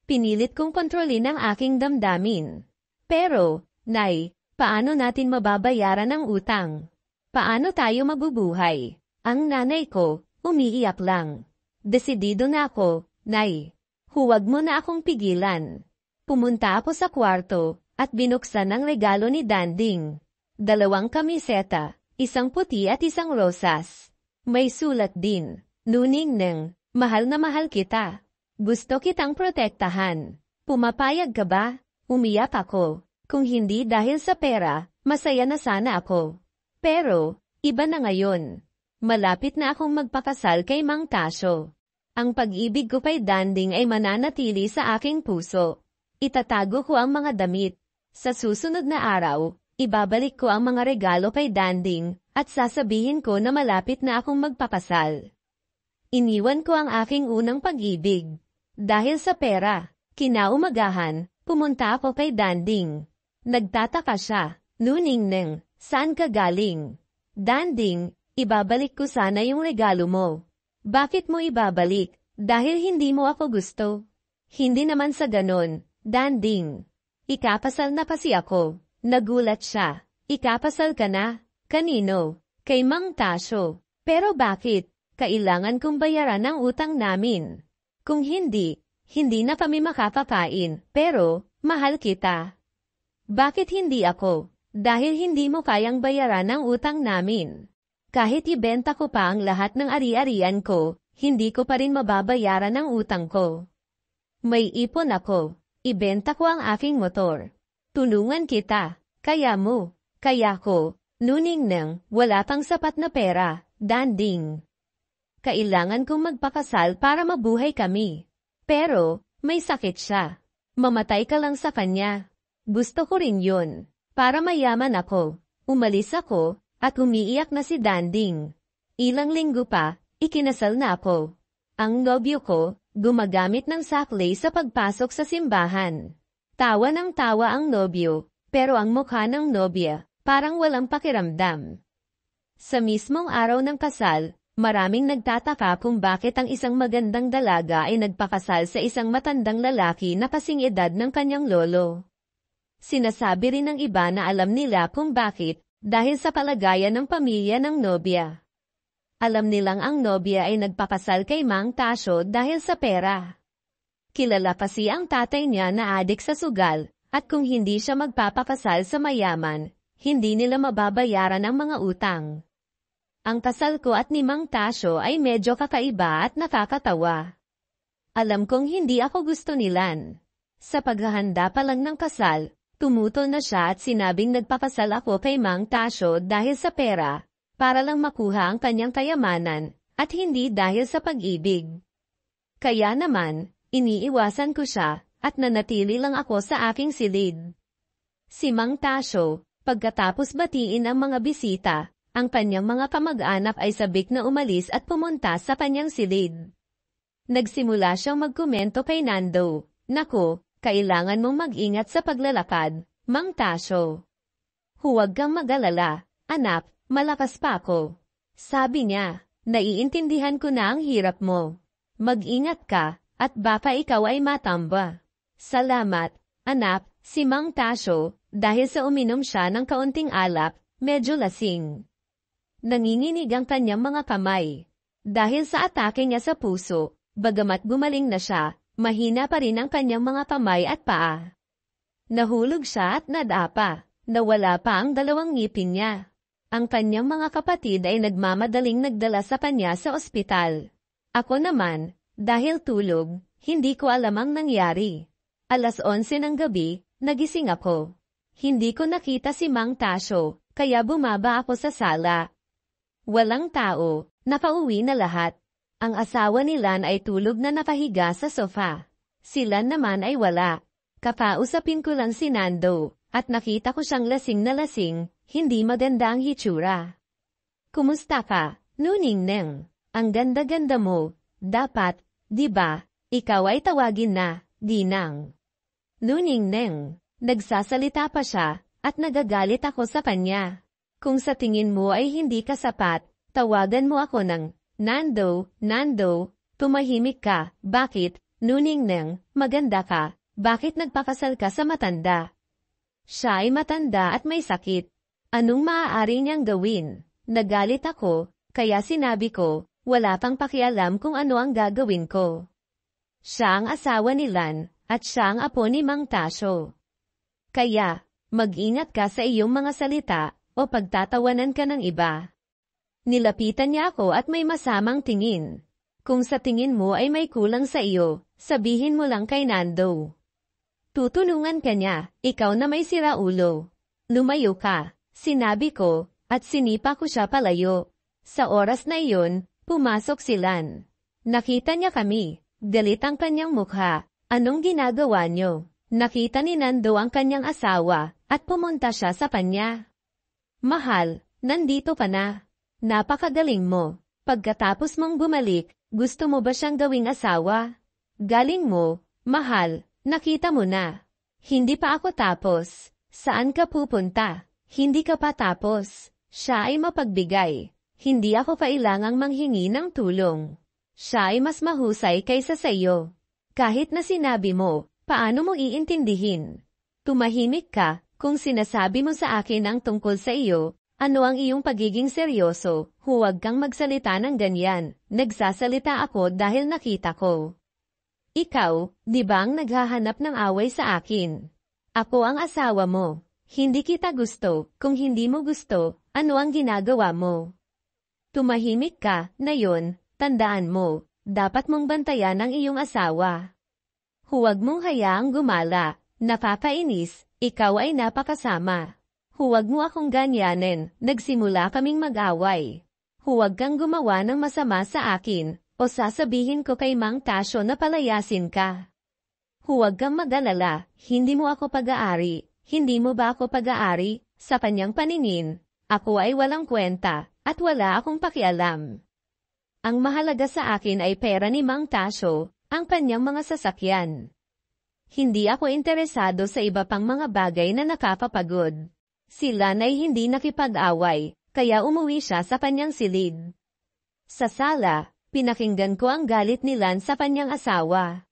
Pinilit kong kontrolin ang aking damdamin. Pero, Nay, paano natin mababayaran ang utang? Paano tayo mabubuhay? Ang nanay ko, umiiyak lang. Desidido na ako, Nay. Huwag mo na akong pigilan. Pumunta ako sa kwarto, at binuksan ang regalo ni Danding. 2 kamiseta, isang puti at isang rosas. May sulat din, Nuning Neng, mahal na mahal kita. Gusto kitang protektahan. Pumapayag ka ba? Umiyak ako. Kung hindi dahil sa pera, masaya na sana ako. Pero, iba na ngayon. Malapit na akong magpakasal kay Mang Tasyo. Ang pag-ibig ko kay Danding ay mananatili sa aking puso. Itatago ko ang mga damit. Sa susunod na araw, ibabalik ko ang mga regalo kay Danding, at sasabihin ko na malapit na akong magpakasal. Iniwan ko ang aking unang pag-ibig. Dahil sa pera, kinaumagahan, pumunta ako kay Danding. Nagtataka siya, Nuning Neng, saan ka galing? Danding, ibabalik ko sana yung regalo mo. Bakit mo ibabalik? Dahil hindi mo ako gusto. Hindi naman sa ganon, Danding. Ikapasal na kasi ako. Nagulat siya. Ikapasal ka na? Kanino? Kay Mang Tasyo. Pero bakit? Kailangan kong bayaran ang utang namin. Kung hindi, hindi na kami makapakain, pero, mahal kita. Bakit hindi ako? Dahil hindi mo kayang bayaran ang utang namin. Kahit ibenta ko pa ang lahat ng ari-arian ko, hindi ko pa rin mababayaran ang utang ko. May ipon ako. Ibenta ko ang aking motor. Tulungan kita. Kaya mo. Kaya ko. Nuning Neng, wala pang sapat na pera. Danding. Kailangan kong magpakasal para mabuhay kami. Pero, may sakit siya. Mamatay ka lang sa kanya. Gusto ko rin yun. Para mayaman ako. Umalis ako, at umiiyak na si Danding. Ilang linggo pa, ikinasal na ako. Ang nobyo ko, gumagamit ng saklay sa pagpasok sa simbahan. Tawa ng tawa ang nobyo, pero ang mukha ng nobya, parang walang pakiramdam. Sa mismong araw ng kasal, maraming nagtataka kung bakit ang isang magandang dalaga ay nagpakasal sa isang matandang lalaki na kasing edad ng kanyang lolo. Sinasabi rin ng iba na alam nila kung bakit, dahil sa palagayan ng pamilya ng nobya. Alam nilang ang nobya ay nagpakasal kay Mang Tasyo dahil sa pera. Kilala kasi ang tatay niya na adik sa sugal, at kung hindi siya magpapakasal sa mayaman, hindi nila mababayaran ang mga utang. Ang kasal ko at ni Mang Tasyo ay medyo kakaiba at nakakatawa. Alam kong hindi ako gusto nilan. Sa paghahanda pa lang ng kasal, tumutol na siya at sinabing nagpakasal ako kay Mang Tasyo dahil sa pera, para lang makuha ang kanyang kayamanan, at hindi dahil sa pag-ibig. Kaya naman, iniiwasan ko siya, at nanatili lang ako sa aking silid. Si Mang Tasyo, pagkatapos batiin ang mga bisita, ang kanyang mga kamag-anak ay sabik na umalis at pumunta sa kanyang silid. Nagsimula siyang magkomento kay Nando, "Nako, kailangan mong mag-ingat sa paglalakad, Mang Tasyo. Huwag kang mag-alala, anak, malakas pa ako." Sabi niya, "Naiintindihan ko na ang hirap mo. Mag-ingat ka, at baka ikaw ay matamba." "Salamat, anak," si Mang Tasyo, dahil sa uminom siya ng kaunting alak, medyo lasing. Nanginginig ang kanyang mga kamay. Dahil sa atake niya sa puso, bagamat gumaling na siya, mahina pa rin ang kanyang mga kamay at paa. Nahulog siya at nadapa. Nawala pa ang 2 ngipin niya. Ang kanyang mga kapatid ay nagmamadaling nagdala sa kanya sa ospital. Ako naman, dahil tulog, hindi ko alam ang nangyari. 11:00 ng gabi, nagising ako. Hindi ko nakita si Mang Tasyo, kaya bumaba ako sa sala. Walang tao, nakauwi na lahat. Ang asawa ni Lan ay tulog na nakahiga sa sofa. Si Lan naman ay wala. Kapausapin ko lang si Nando, at nakita ko siyang lasing na lasing, hindi maganda ang hitsura. Kumusta ka, Nuningneng? Ang ganda-ganda mo. Dapat, di ba, ikaw ay tawagin na, Ginang. Nuningneng. Nagsasalita pa siya, at nagagalit ako sa kanya. Kung sa tingin mo ay hindi ka sapat, tawagan mo ako ng, Nando, tumahimik ka, bakit, Nuningneng, maganda ka, bakit nagpakasal ka sa matanda? Siya ay matanda at may sakit. Anong maaari niyang gawin? Nagalit ako, kaya sinabi ko, wala pang pakialam kung ano ang gagawin ko. Siya ang asawa ni Lan, at siya ang apo ni Mang Tasyo. Kaya, mag-ingat ka sa iyong mga salita, o pagtatawanan ka ng iba. Nilapitan niya ako at may masamang tingin. Kung sa tingin mo ay may kulang sa iyo, sabihin mo lang kay Nando. Tutulungan ka niya, ikaw na may siraulo. Lumayo ka, sinabi ko, at sinipa ko siya palayo. Sa oras na iyon, pumasok si Lan. Nakita niya kami, galit ang kanyang mukha. Anong ginagawa niyo? Nakita ni Nando ang kanyang asawa, at pumunta siya sa kanya. Mahal, nandito ka na. Napakagaling mo. Pagkatapos mong bumalik, gusto mo ba siyang gawing asawa? Galing mo, mahal, nakita mo na. Hindi pa ako tapos. Saan ka pupunta? Hindi ka pa tapos. Siya ay mapagbigay. Hindi ako kailangang manghingi ng tulong. Siya ay mas mahusay kaysa sa iyo. Kahit na sinabi mo, paano mo iintindihin? Tumahimik ka, kung sinasabi mo sa akin ang tungkol sa iyo, ano ang iyong pagiging seryoso, huwag kang magsalita ng ganyan, nagsasalita ako dahil nakita ko. Ikaw, di ba ang naghahanap ng away sa akin? Ako ang asawa mo. Hindi kita gusto, kung hindi mo gusto, ano ang ginagawa mo? Tumahimik ka, na yun, tandaan mo, dapat mong bantayan ang iyong asawa. Huwag mong hayaang gumala, nakakainis, ikaw ay napakasama. Huwag mo akong ganyanin, nagsimula kaming mag-away. Huwag kang gumawa ng masama sa akin, o sasabihin ko kay Mang Tasyo na palayasin ka. Huwag kang mag-alala, hindi mo ako pag-aari. Hindi mo ba ako pag-aari? Sa kanyang paningin, ako ay walang kwenta, at wala akong pakialam. Ang mahalaga sa akin ay pera ni Mang Tasyo, ang kanyang mga sasakyan. Hindi ako interesado sa iba pang mga bagay na nakakapagod. Si Lan ay hindi nakipag-away, kaya umuwi siya sa kanyang silid. Sa sala, pinakinggan ko ang galit ni Lan sa kanyang asawa.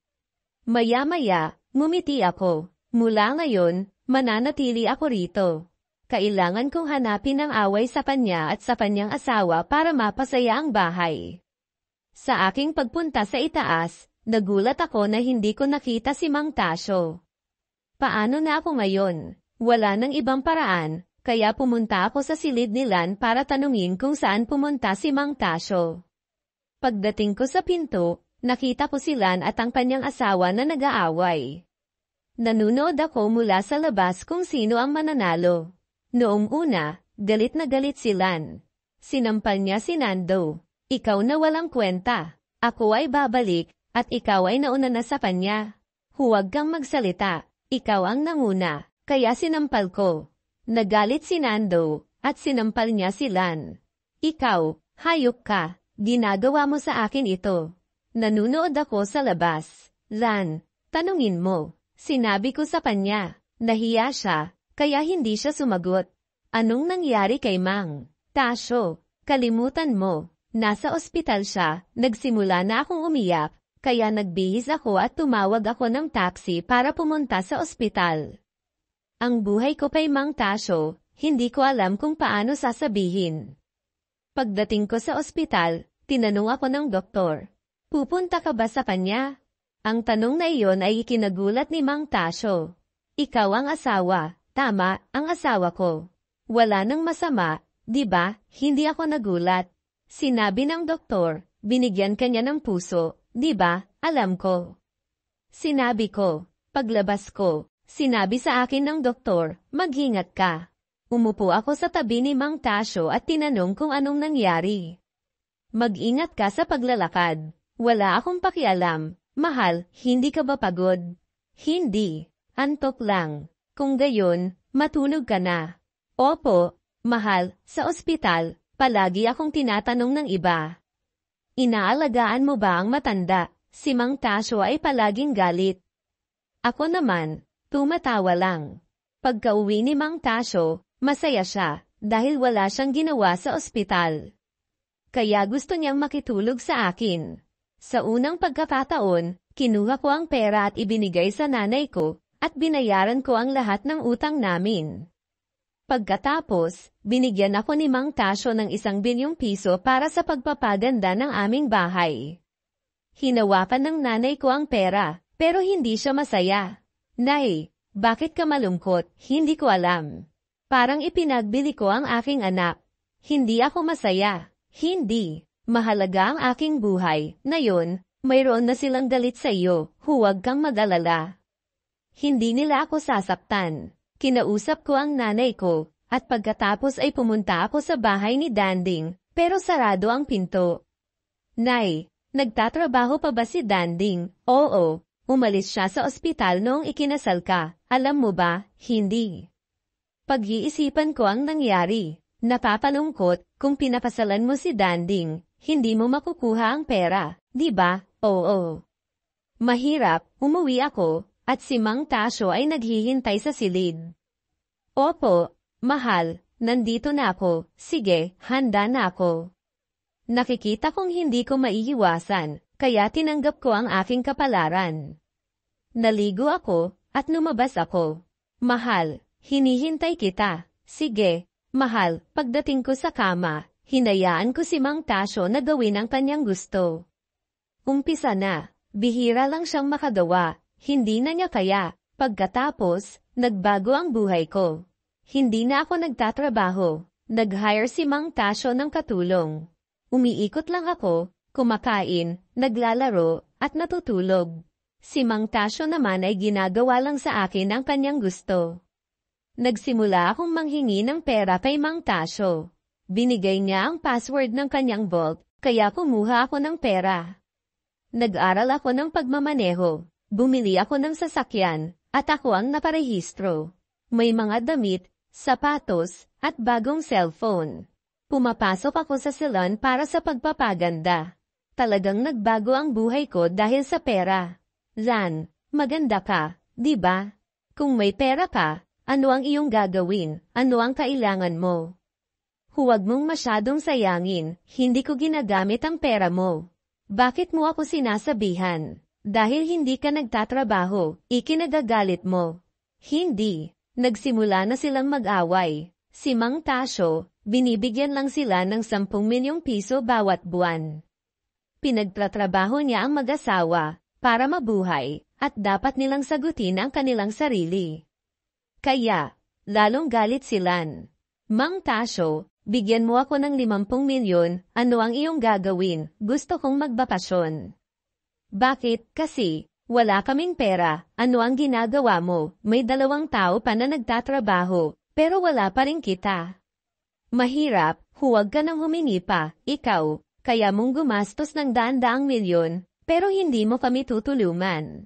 Maya-maya, ngumiti ako. Mula ngayon, mananatili ako rito. Kailangan kong hanapin ang away sa kanya at sa kanyang asawa para mapasaya ang bahay. Sa aking pagpunta sa itaas, nagulat ako na hindi ko nakita si Mang Tasyo. Paano na ako ngayon? Wala nang ibang paraan, kaya pumunta ako sa silid ni Lan para tanungin kung saan pumunta si Mang Tasyo. Pagdating ko sa pinto, nakita ko si Lan at ang kanyang asawa na nag-aaway. Nanunood ako mula sa labas kung sino ang mananalo. Noong una, galit na galit si Lan. Sinampal niya si Nando. Ikaw na walang kwenta. Ako ay babalik, at ikaw ay nauna na sa kanya. Huwag kang magsalita. Ikaw ang nanguna, kaya sinampal ko. Nagalit si Nando, at sinampal niya si Lan. Ikaw, hayop ka. Ginagawa mo sa akin ito. Nanunood ako sa labas. Lan, tanungin mo. Sinabi ko sa kanya, nahiya siya, kaya hindi siya sumagot. Anong nangyari kay Mang Tasyo? Kalimutan mo, nasa ospital siya, nagsimula na akong umiyak, kaya nagbihis ako at tumawag ako ng taxi para pumunta sa ospital. Ang buhay ko kay Mang Tasyo, hindi ko alam kung paano sasabihin. Pagdating ko sa ospital, tinanong ako ng doktor, pupunta ka ba sa kanya? Ang tanong na iyon ay ikinagulat ni Mang Tasyo. Ikaw ang asawa, tama, ang asawa ko. Wala nang masama, Di ba, hindi ako nagulat. Sinabi ng doktor, binigyan kanya ng puso, di ba, alam ko. Sinabi ko, paglabas ko, sinabi sa akin ng doktor, mag-ingat ka. Umupo ako sa tabi ni Mang Tasyo at tinanong kung anong nangyari. Mag-ingat ka sa paglalakad. Wala akong pakialam. Mahal, hindi ka ba pagod? Hindi. Antok lang. Kung gayon, matulog ka na. Opo, mahal, sa ospital, palagi akong tinatanong ng iba. Inaalagaan mo ba ang matanda? Si Mang Tasyo ay palaging galit. Ako naman, tumatawa lang. Pagka-uwi ni Mang Tasyo, masaya siya, dahil wala siyang ginawa sa ospital. Kaya gusto niyang makitulog sa akin. Sa unang pagkakataon, kinuha ko ang pera at ibinigay sa nanay ko, at binayaran ko ang lahat ng utang namin. Pagkatapos, binigyan ako ni Mang Tasyo ng 1 bilyong piso para sa pagpapaganda ng aming bahay. Hinawakan ng nanay ko ang pera, pero hindi siya masaya. Nay, bakit ka malungkot? Hindi ko alam. Parang ipinagbili ko ang aking anak. Hindi ako masaya. Hindi. Mahalaga ang aking buhay. Ngayon, mayroon na silang galit sa iyo. Huwag kang mag-alala. Hindi nila ako sasaktan. Kinausap ko ang nanay ko, at pagkatapos ay pumunta ako sa bahay ni Danding, pero sarado ang pinto. Nay, nagtatrabaho pa ba si Danding? Oo. Umalis siya sa ospital noong ikinasal ka. Alam mo ba, hindi. Pag-iisipan ko ang nangyari. Napapalungkot, kung pinapasalan mo si Danding, hindi mo makukuha ang pera, di ba? Oo. Mahirap, umuwi ako, at si Mang Tasyo ay naghihintay sa silid. Opo, mahal, nandito na ako, sige, handa na ako. Nakikita kong hindi ko maiiwasan, kaya tinanggap ko ang aking kapalaran. Naligo ako, at lumabas ako. Mahal, hinihintay kita. Sige, mahal, pagdating ko sa kama, hinayaan ko si Mang Tasyo na gawin ang kanyang gusto. Umpisa na, bihira lang siyang makagawa, hindi na niya kaya. Pagkatapos, nagbago ang buhay ko. Hindi na ako nagtatrabaho, nag-hire si Mang Tasyo ng katulong. Umiikot lang ako, kumakain, naglalaro, at natutulog. Si Mang Tasyo naman ay ginagawa lang sa akin ang kanyang gusto. Nagsimula akong manghingi ng pera kay Mang Tasyo. Binigay niya ang password ng kanyang vault, kaya kumuha ako ng pera. Nag-aral ako ng pagmamaneho, bumili ako ng sasakyan, at ako ang naparehistro. May mga damit, sapatos, at bagong cellphone. Pumapasok ako sa salon para sa pagpapaganda. Talagang nagbago ang buhay ko dahil sa pera. Lan, maganda ka, di ba? Kung may pera ka, ano ang iyong gagawin? Ano ang kailangan mo? Huwag mong masyadong sayangin, hindi ko ginagamit ang pera mo. Bakit mo ako sinasabihan? Dahil hindi ka nagtatrabaho, ikinagagalit mo. Hindi. Nagsimula na silang mag-away. Si Mang Tasyo, binibigyan lang sila ng 10 milyong piso bawat buwan. Pinagtatrabaho niya ang mag-asawa, para mabuhay, at dapat nilang sagutin ang kanilang sarili. Kaya, lalong galit silan. Mang Tasyo, bigyan mo ako ng 50 milyon, ano ang iyong gagawin? Gusto kong magbakasyon. Bakit? Kasi, wala kaming pera, ano ang ginagawa mo? May 2 tao pa na nagtatrabaho, pero wala pa rin kita. Mahirap, huwag ka nang humingi pa, ikaw, kaya mong gumastos ng daan-daang milyon, pero hindi mo kami tutulungan.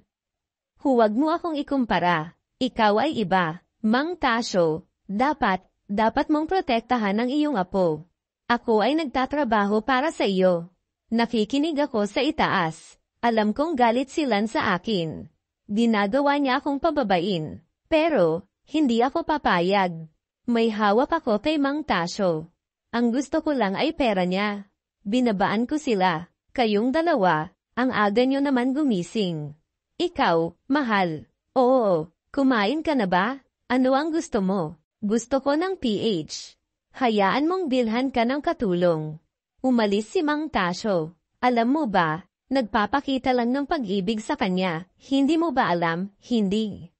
Huwag mo akong ikumpara, ikaw ay iba, Mang Tasyo, dapat mong protektahan ang iyong apo. Ako ay nagtatrabaho para sa iyo. Nakikinig ako sa itaas. Alam kong galit silan sa akin. Ginagawa niya akong pababain. Pero, hindi ako papayag. May hawak ako kay Mang Tasyo. Ang gusto ko lang ay pera niya. Binabaan ko sila. Kayong dalawa, ang aga niyo naman gumising. Ikaw, mahal. Oo, kumain ka na ba? Ano ang gusto mo? Gusto ko ng PH. Hayaan mong bilhan ka ng katulong. Umalis si Mang Tasyo. Alam mo ba, nagpapakita lang ng pag-ibig sa kanya, hindi mo ba alam? Hindi.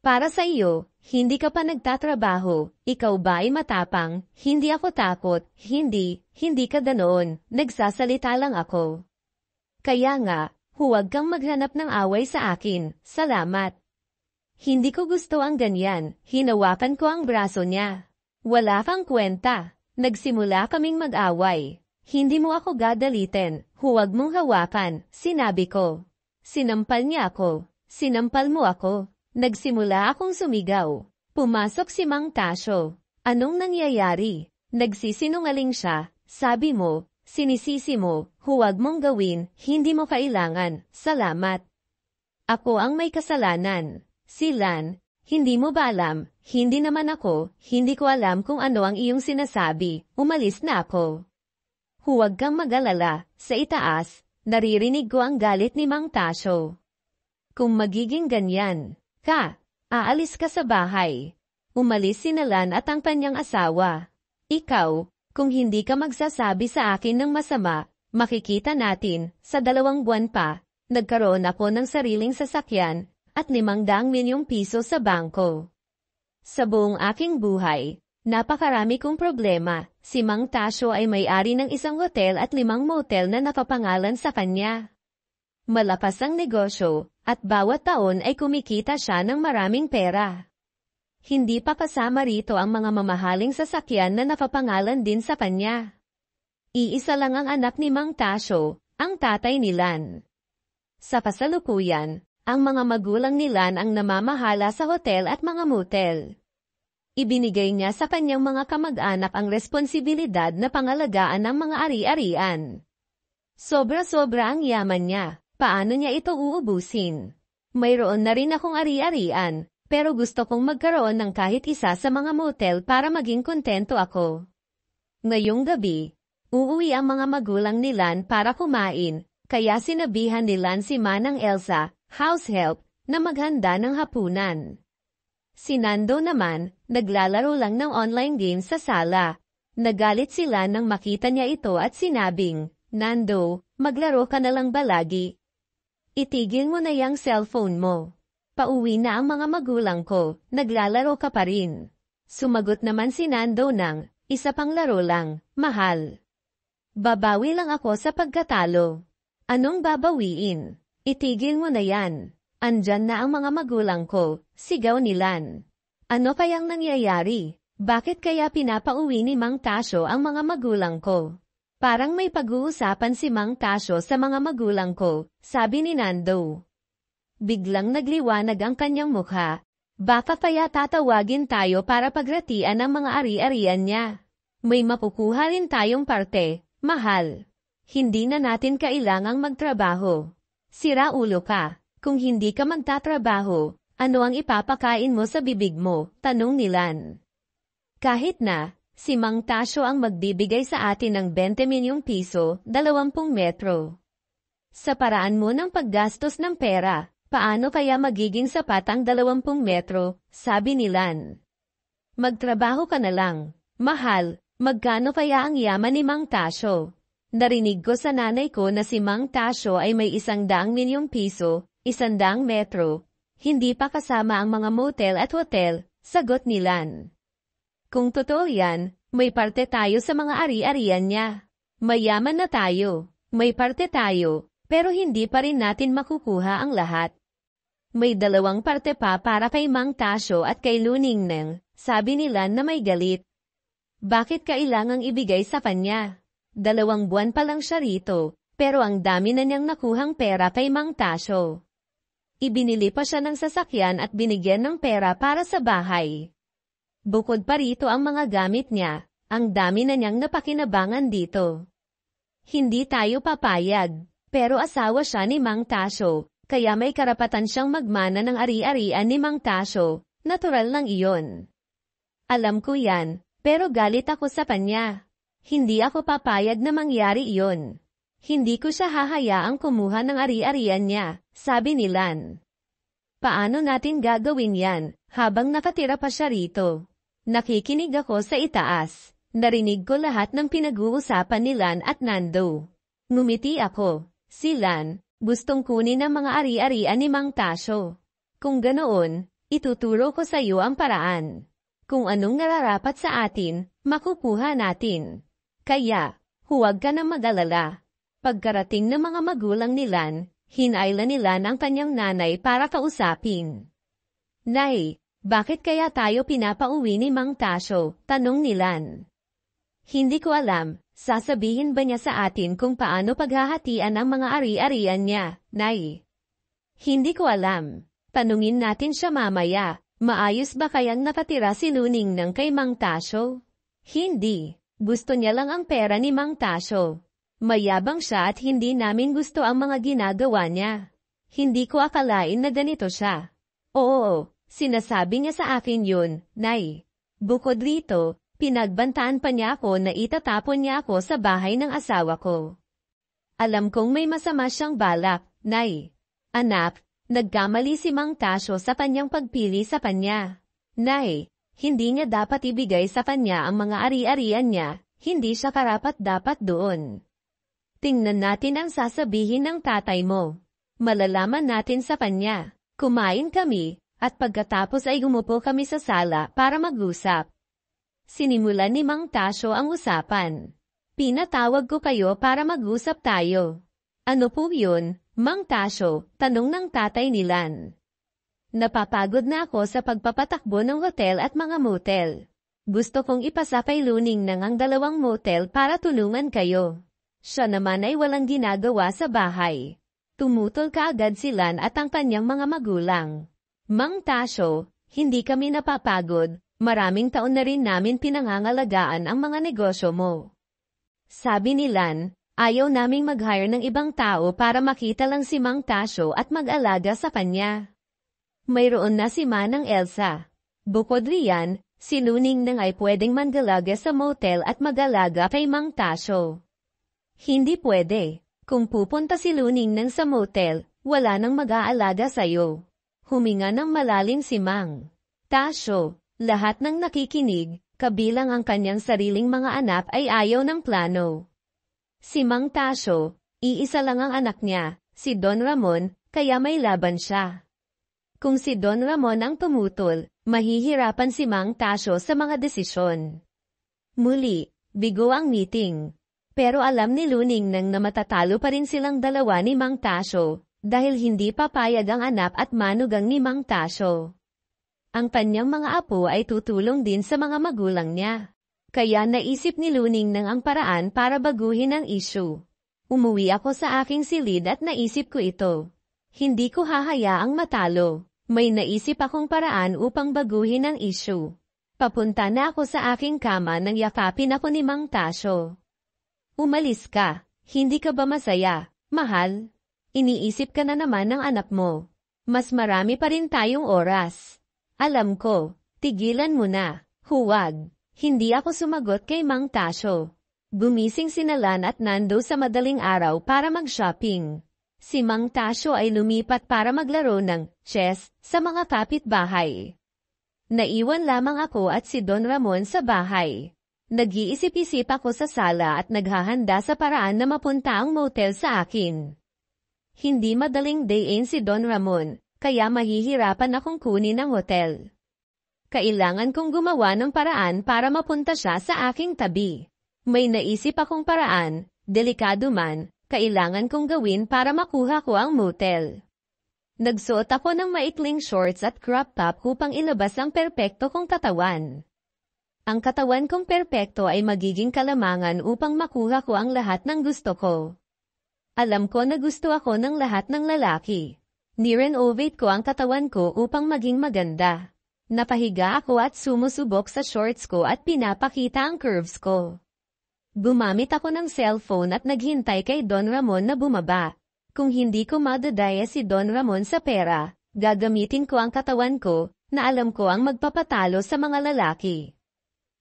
Para sa iyo, hindi ka pa nagtatrabaho, ikaw ba ay matapang, hindi ako takot, hindi ka ganoon, nagsasalita lang ako. Kaya nga, huwag kang maghanap ng away sa akin, salamat. Hindi ko gusto ang ganyan, hinawakan ko ang braso niya. Wala kang kwenta, nagsimula kaming mag-away. Hindi mo ako gadalitin, huwag mong hawakan, sinabi ko. Sinampal niya ako, sinampal mo ako. Nagsimula akong sumigaw. Pumasok si Mang Tasyo. Anong nangyayari? Nagsisinungaling siya, sabi mo, sinisisi mo, huwag mong gawin, hindi mo kailangan, salamat. Ako ang may kasalanan. Si Lan, hindi mo ba alam, hindi naman ako, hindi ko alam kung ano ang iyong sinasabi, umalis na ako. Huwag kang mag-alala, sa itaas, naririnig ko ang galit ni Mang Tasyo. Kung magiging ganyan, aalis ka sa bahay. Umalis si Lan at ang kanyang asawa. Ikaw, kung hindi ka magsasabi sa akin ng masama, makikita natin, sa 2 buwan pa, nagkaroon ako ng sariling sasakyan, at 500 milyong piso sa bangko. Sa buong aking buhay, napakarami kong problema, si Mang Tasyo ay may-ari ng isang hotel at 5 motel na nakapangalan sa kanya. Malakas ang negosyo, at bawat taon ay kumikita siya ng maraming pera. Hindi pa kasama rito ang mga mamahaling sasakyan na nakapangalan din sa kanya. Iisa lang ang anak ni Mang Tasyo, ang tatay ni Lan. Sa kasalukuyan, ang mga magulang ni Lan ang namamahala sa hotel at mga motel. Ibinigay niya sa kanyang mga kamag-anak ang responsibilidad na pangalagaan ng mga ari-arian. Sobra-sobra ang yaman niya. Paano niya ito uubusin? Mayroon na rin akong ari-arian, pero gusto kong magkaroon ng kahit isa sa mga motel para maging kontento ako. Ngayong gabi, uuwi ang mga magulang ni Lan para kumain, kaya sinabihan ni Lan si Manang Elsa, house help, na maghanda ng hapunan. Si Nando naman, naglalaro lang ng online games sa sala. Nagalit sila nang makita niya ito at sinabing, Nando, maglaro ka na lang ba lagi? Itigil mo na yang cellphone mo. Pauwi na ang mga magulang ko, naglalaro ka pa rin. Sumagot naman si Nando ng, isa pang laro lang, mahal. Babawi lang ako sa pagkatalo. Anong babawiin? Itigil mo na yan. Andyan na ang mga magulang ko, sigaw ni Lan. Ano kayang nangyayari? Bakit kaya pinapauwi ni Mang Tasyo ang mga magulang ko? Parang may pag-uusapan si Mang Tasyo sa mga magulang ko, sabi ni Nando. Biglang nagliwanag ang kanyang mukha. Baka kaya tatawagin tayo para pagratian ang mga ari-arian niya. May makukuha rin tayong parte, mahal. Hindi na natin kailangang magtrabaho. Sira ulo ka. Kung hindi ka magtatrabaho, ano ang ipapakain mo sa bibig mo? Tanong ni Lan. Kahit na, si Mang Tasyo ang magbibigay sa atin ng 20 milyong piso, 20 metro. Sa paraan mo ng paggastos ng pera, paano kaya magiging sapat ang 20 metro, sabi ni Lan. Magtrabaho ka na lang. Mahal, magkano kaya ang yaman ni Mang Tasyo? Narinig ko sa nanay ko na si Mang Tasyo ay may 100 milyong piso, 100 metro. Hindi pa kasama ang mga motel at hotel, sagot ni Lan. Kung totoo yan, may parte tayo sa mga ari-arian niya. Mayaman na tayo, may parte tayo, pero hindi pa rin natin makukuha ang lahat. May 2 parte pa para kay Mang Tasyo at kay Luningneng, sabi ni Lan na may galit. Bakit kailangang ibigay sa kanya? 2 buwan pa lang siya rito, pero ang dami na niyang nakuhang pera kay Mang Tasyo. Ibinili pa siya ng sasakyan at binigyan ng pera para sa bahay. Bukod pa rito ang mga gamit niya, ang dami na niyang napakinabangan dito. Hindi tayo papayag, pero asawa siya ni Mang Tasyo, kaya may karapatan siyang magmana ng ari-arian ni Mang Tasyo, natural lang iyon. Alam ko yan, pero galit ako sa kanya. Hindi ako papayag na mangyari iyon. Hindi ko siya hahayaang kumuha ng ari-arian niya, sabi ni Lan. Paano natin gagawin yan, habang nakatira pa siya rito? Nakikinig ako sa itaas. Narinig ko lahat ng pinag-uusapan ni Lan at Nando. Ngumiti ako. Si Lan, gustong kunin ang mga ari-arian ni Mang Tasyo. Kung ganoon, Ituturo ko sa iyo ang paraan. Kung anong nararapat sa atin, makukuha natin. Kaya, huwag ka na mag-alala. Pagkarating ng mga magulang nilan, hinailan nila ang kanyang nanay para kausapin. Nay, bakit kaya tayo pinapauwi ni Mang Tasyo? Tanong nilan. Hindi ko alam, sasabihin ba niya sa atin kung paano paghahatian ang mga ari-arian niya, Nay? Hindi ko alam. Tanungin natin siya mamaya. Maayos ba kayang nakatira si Luning nang kay Mang Tasyo? Hindi. Gusto niya lang ang pera ni Mang Tasyo. Mayabang siya at hindi namin gusto ang mga ginagawa niya. Hindi ko akalain na ganito siya. Oo, sinasabi niya sa akin yun, Nay. Bukod rito, pinagbantaan pa niya ako na itatapon niya ako sa bahay ng asawa ko. Alam kong may masama siyang balak, Nay. Anak, nagkamali si Mang Tasyo sa kanyang pagpili sa kanya. Nay, hindi niya dapat ibigay sa kanya ang mga ari-arian niya, hindi siya karapat-dapat doon. Tingnan natin ang sasabihin ng tatay mo. Malalaman natin sa kanya. Kumain kami, at pagkatapos ay umupo kami sa sala para mag-usap. Sinimulan ni Mang Tasyo ang usapan. Pinatawag ko kayo para mag-usap tayo. Ano po yun, Mang Tasyo? Tanong ng tatay nilan. Napapagod na ako sa pagpapatakbo ng hotel at mga motel. Gusto kong ipasa kay Luning nang ang 2 motel para tulungan kayo. Siya naman ay walang ginagawa sa bahay. Tumutol kaagad silan at ang kanyang mga magulang. Mang Tasyo, hindi kami napapagod, maraming taon na rin namin pinangangalagaan ang mga negosyo mo. Sabi nilan, ayaw naming mag-hire ng ibang tao para makita lang si Mang Tasyo at mag-alaga sa kanya. Mayroon na si Manang Elsa. Bukod riyan, si Luning nang ay pwedeng manggalaga sa motel at mag-alaga kay Mang Tasyo. Hindi pwede. Kung pupunta si Luning nang sa motel, wala nang mag-aalaga sa'yo. Huminga ng malalim si Mang Tasyo. Lahat ng nakikinig, kabilang ang kanyang sariling mga anak ay ayaw ng plano. Si Mang Tasyo, iisa lang ang anak niya, si Don Ramon, kaya may laban siya. Kung si Don Ramon ang tumutol, mahihirapan si Mang Tasyo sa mga desisyon. Muli, bigo ang meeting. Pero alam ni Luning nang na matatalo pa rin silang dalawa ni Mang Tasyo, dahil hindi papayag ang anak at manugang ni Mang Tasyo. Ang kanyang mga apo ay tutulong din sa mga magulang niya. Kaya naisip ni Luning nang ang paraan para baguhin ang issue. Umuwi ako sa aking silid at naisip ko ito. Hindi ko hahayaang matalo. May naisip akong paraan upang baguhin ang issue. Papunta na ako sa aking kama nang yakapin ako ni Mang Tasyo. Umalis ka. Hindi ka ba masaya, mahal? Iniisip ka na naman ng anak mo. Mas marami pa rin tayong oras. Alam ko, tigilan mo na. Huwag. Hindi ako sumagot kay Mang Tasyo. Gumising si Nalan at Nando sa madaling araw para mag-shopping. Si Mang Tasyo ay lumipat para maglaro ng chess sa mga kapitbahay. Naiwan lamang ako at si Don Ramon sa bahay. Nag-iisip-isip ako sa sala at naghahanda sa paraan na mapunta ang motel sa akin. Hindi madaling dayin si Don Ramon, kaya mahihirapan akong kunin ang hotel. Kailangan kong gumawa ng paraan para mapunta siya sa aking tabi. May naisip akong paraan, delikado man, kailangan kong gawin para makuha ko ang motel. Nagsuot ako ng maikling shorts at crop top upang ilabas ang perpekto kong katawan. Ang katawan kong perpekto ay magiging kalamangan upang makuha ko ang lahat ng gusto ko. Alam ko na gusto ako ng lahat ng lalaki. Nirenovate ko ang katawan ko upang maging maganda. Napahiga ako at sumusubok sa shorts ko at pinapakita ang curves ko. Gumamit ako ng cellphone at naghintay kay Don Ramon na bumaba. Kung hindi ko madadaya si Don Ramon sa pera, gagamitin ko ang katawan ko, na alam ko ang magpapatalo sa mga lalaki.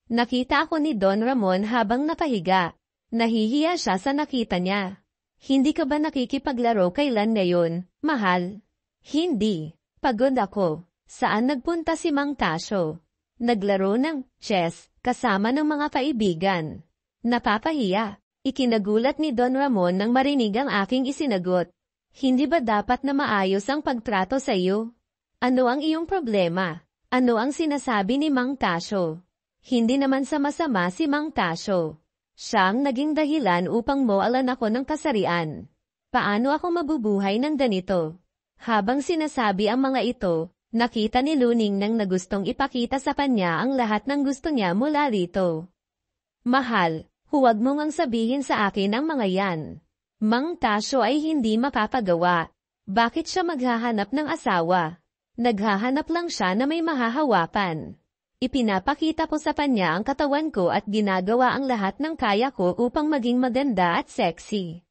Nakita ako ni Don Ramon habang napahiga. Nahihiya siya sa nakita niya. Hindi ka ba nakikipaglaro kailan ngayon, mahal? Hindi. Pagod ako. Saan nagpunta si Mang Tasyo? Naglaro ng chess kasama ng mga kaibigan. Napapahiya. Ikinagulat ni Don Ramon nang marinig ang aking isinagot. Hindi ba dapat na maayos ang pagtrato sa iyo? Ano ang iyong problema? Ano ang sinasabi ni Mang Tasyo? Hindi naman sa masama si Mang Tasyo. Siya ang naging dahilan upang mawalan ako ng kasarian. Paano ako mabubuhay ng ganito? Habang sinasabi ang mga ito, nakita ni Luning nang nagustong ipakita sa kanya ang lahat ng gusto niya mula rito. Mahal, huwag mo ngang sabihin sa akin ang mga yan. Mang Tasyo ay hindi makapagawa. Bakit siya maghahanap ng asawa? Naghahanap lang siya na may mahahawakan. Ipinapakita ko sa kanya ang katawan ko at ginagawa ang lahat ng kaya ko upang maging maganda at sexy.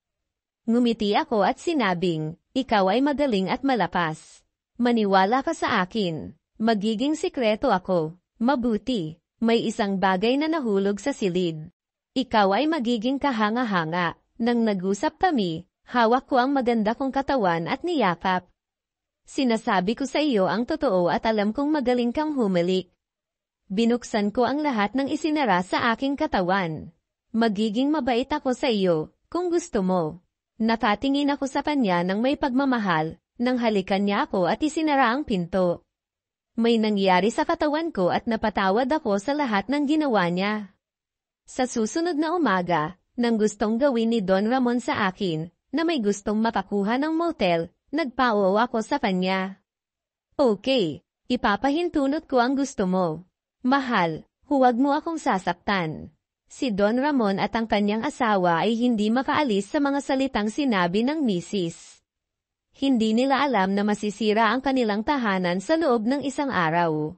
Ngumiti ako at sinabing, ikaw ay magaling at malakas. Maniwala ka sa akin. Magiging sikreto ako. Mabuti. May isang bagay na nahulog sa silid. Ikaw ay magiging kahanga-hanga. Nang nag-usap kami, hawak ko ang maganda kong katawan at niyakap. Sinasabi ko sa iyo ang totoo at alam kong magaling kang humalik. Binuksan ko ang lahat ng isinara sa aking katawan. Magiging mabait ako sa iyo, kung gusto mo. Nakatingin ako sa kanya ng may pagmamahal, nang halikan niya ako at isinara ang pinto. May nangyari sa katawan ko at napatawad ako sa lahat ng ginawa niya. Sa susunod na umaga, nang gustong gawin ni Don Ramon sa akin, na may gustong makakuha ng motel, nagpauaw ako sa kanya. Okay, ipapahintulot ko ang gusto mo. Mahal, huwag mo akong sasaktan. Si Don Ramon at ang kanyang asawa ay hindi makaalis sa mga salitang sinabi ng misis. Hindi nila alam na masisira ang kanilang tahanan sa loob ng isang araw.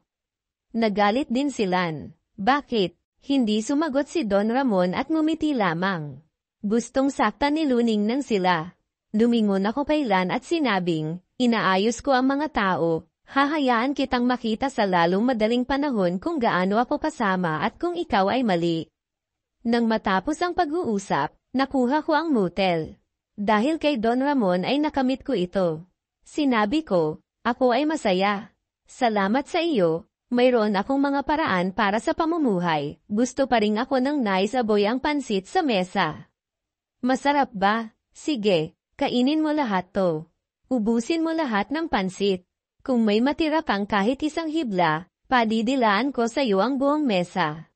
Nagalit din silan. Bakit? Hindi sumagot si Don Ramon at ngumiti lamang. Gustong saktan ni Luning nang sila. Lumingon ako kailan at sinabing, inaayos ko ang mga tao. Hahayaan kitang makita sa lalong madaling panahon kung gaano ako kasama at kung ikaw ay mali. Nang matapos ang pag-uusap, nakuha ko ang motel. Dahil kay Don Ramon ay nakamit ko ito. Sinabi ko, ako ay masaya. Salamat sa iyo, mayroon akong mga paraan para sa pamumuhay. Gusto pa rin ako ng nice aboy ang pansit sa mesa. Masarap ba? Sige, kainin mo lahat to. Ubusin mo lahat ng pansit. Kung may matira kang kahit isang hibla, padidilaan ko sa iyo ang buong mesa.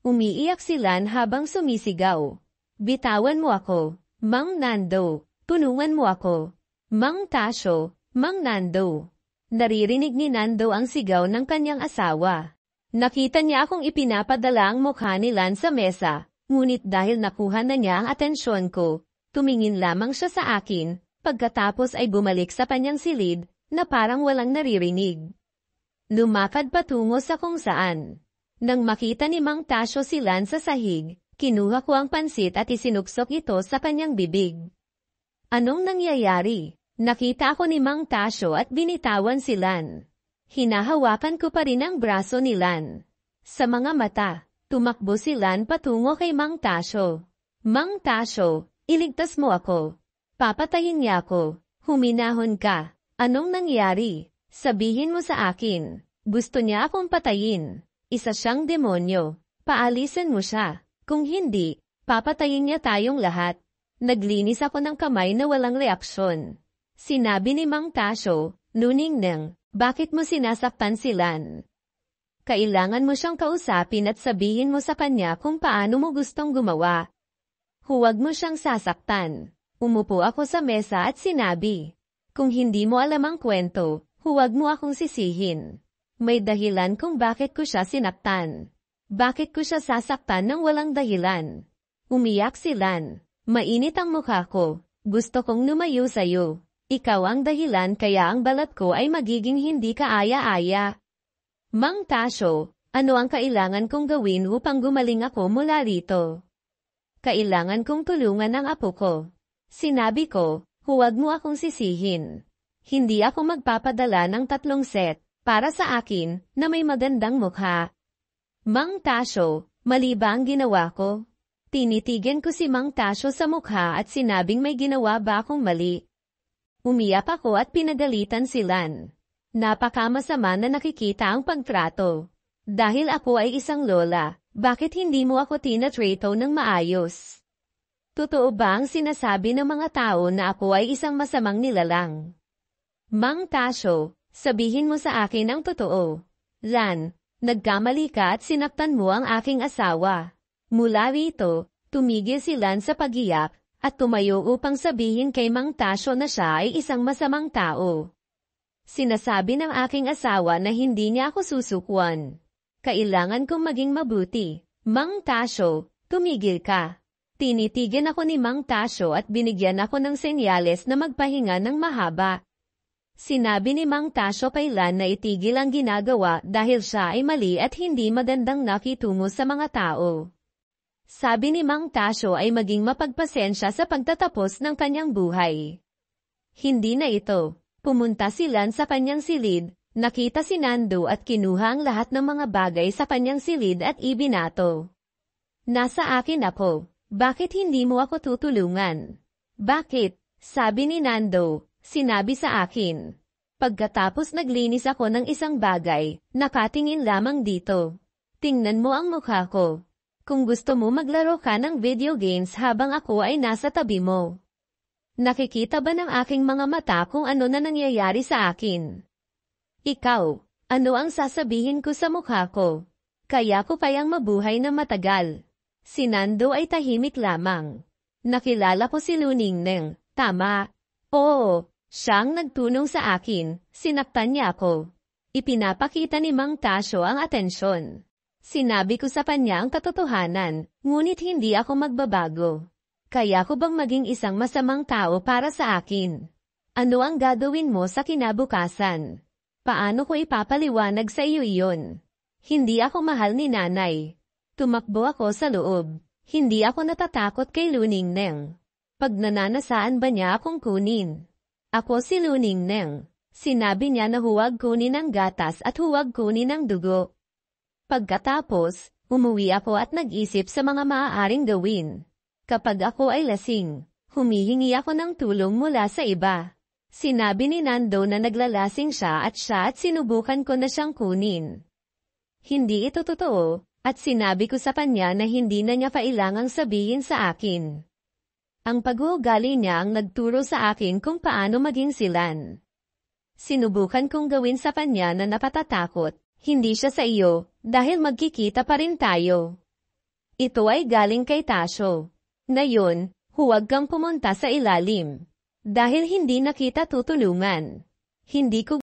Umiiyak silan habang sumisigaw. Bitawan mo ako, Mang Nando, tulungan mo ako. Mang Tasyo, Mang Nando. Naririnig ni Nando ang sigaw ng kanyang asawa. Nakita niya akong ipinapadala ang mukha ni Lan sa mesa, ngunit dahil nakuha na niya ang atensyon ko, tumingin lamang siya sa akin, pagkatapos ay bumalik sa kanyang silid, na parang walang naririnig. Lumakad patungo sa kung saan. Nang makita ni Mang Tasyo si Lan sa sahig, kinuha ko ang pansit at isinuksok ito sa kanyang bibig. Anong nangyayari? Nakita ako ni Mang Tasyo at binitawan si Lan. Hinahawakan ko pa rin ang braso ni Lan. Sa mga mata, tumakbo si Lan patungo kay Mang Tasyo. Mang Tasyo, iligtas mo ako. Papatayin niya ako. Huminahon ka. Anong nangyari? Sabihin mo sa akin. Gusto niya akong patayin. Isa siyang demonyo. Paalisin mo siya. Kung hindi, papatayin niya tayong lahat. Naglinis ako ng kamay na walang reaksyon. Sinabi ni Mang Tasyo, Nuningneng, bakit mo sinasaktan si Lan? Kailangan mo siyang kausapin at sabihin mo sa kanya kung paano mo gustong gumawa. Huwag mo siyang sasaktan. Umupo ako sa mesa at sinabi, kung hindi mo alam ang kwento, huwag mo akong sisihin. May dahilan kung bakit ko siya sinaktan. Bakit ko siya sasaktan ng walang dahilan? Umiyak si Lan. Mainit ang mukha ko. Gusto kong lumayo sa'yo. Ikaw ang dahilan kaya ang balat ko ay magiging hindi kaaya-aya. Mang Tasyo, ano ang kailangan kong gawin upang gumaling ako mula rito? Kailangan kong tulungan ang apo ko. Sinabi ko, huwag mo akong sisihin. Hindi ako magpapadala ng 3 set, para sa akin, na may magandang mukha. Mang Tasyo, mali ba ang ginawa ko? Tinitigan ko si Mang Tasyo sa mukha at sinabing may ginawa ba akong mali. Umiyak ako at pinagalitan si Lan. Napakamasama na nakikita ang pagtrato. Dahil ako ay isang lola, bakit hindi mo ako tinatrato ng maayos? Totoo ba ang sinasabi ng mga tao na ako ay isang masamang nilalang? Mang Tasyo, Sabihin mo sa akin ang totoo. Lan, nagkamali ka at sinaktan mo ang aking asawa. Mula rito, tumigil si Lan sa pagiyak, at tumayo upang sabihin kay Mang Tasyo na siya ay isang masamang tao. Sinasabi ng aking asawa na hindi niya ako susukwan. Kailangan kong maging mabuti. Mang Tasyo, tumigil ka. Tinitigan ako ni Mang Tasyo at binigyan ako ng senyales na magpahinga ng mahaba. Sinabi ni Mang Tasyo kay Lan na itigil ang ginagawa dahil siya ay mali at hindi magandang nakitungo sa mga tao. Sabi ni Mang Tasyo ay maging mapagpasensya sa pagtatapos ng kanyang buhay. Hindi na ito. Pumunta si Lan sa kanyang silid, nakita si Nando at kinuha ang lahat ng mga bagay sa kanyang silid at ibinato. Nasa akin ako. Bakit hindi mo ako tutulungan? Bakit? Sabi ni Nando, sinabi sa akin. Pagkatapos naglinis ako ng isang bagay, nakatingin lamang dito. Tingnan mo ang mukha ko. Kung gusto mo maglaro ka ng video games habang ako ay nasa tabi mo. Nakikita ba ng aking mga mata kung ano na nangyayari sa akin? Ikaw, ano ang sasabihin ko sa mukha ko? Kaya ko kayang mabuhay na matagal. Si Nando ay tahimik lamang. Nakilala ko si Luningneng, tama. Oo, siyang nagtunong sa akin, sinaktan niya ako. Ipinapakita ni Mang Tasyo ang atensyon. Sinabi ko sa kanya ang katotohanan, ngunit hindi ako magbabago. Kaya ko bang maging isang masamang tao para sa akin? Ano ang gagawin mo sa kinabukasan? Paano ko ipapaliwanag sa iyo iyon? Hindi ako mahal ni nanay. Tumakbo ako sa loob. Hindi ako natatakot kay Luningneng. Pag nananasaan ba niya akong kunin? Ako si Luningneng. Sinabi niya na huwag kunin ang gatas at huwag kunin ang dugo. Pagkatapos, umuwi ako at nag-isip sa mga maaaring gawin. Kapag ako ay lasing, humihingi ako ng tulong mula sa iba. Sinabi ni Nando na naglalasing siya at sinubukan ko na siyang kunin. Hindi ito totoo, at sinabi ko sa kanya na hindi na niya kailangang sabihin sa akin. Ang pag-uugali niya ang nagturo sa akin kung paano maging silan. Sinubukan kong gawin sa kanya na napatatakot, hindi siya sa iyo, dahil magkikita pa rin tayo. Ito ay galing kay Tasyo. Ngayon, huwag kang pumunta sa ilalim. Dahil hindi na kita tutulungan. Hindi ko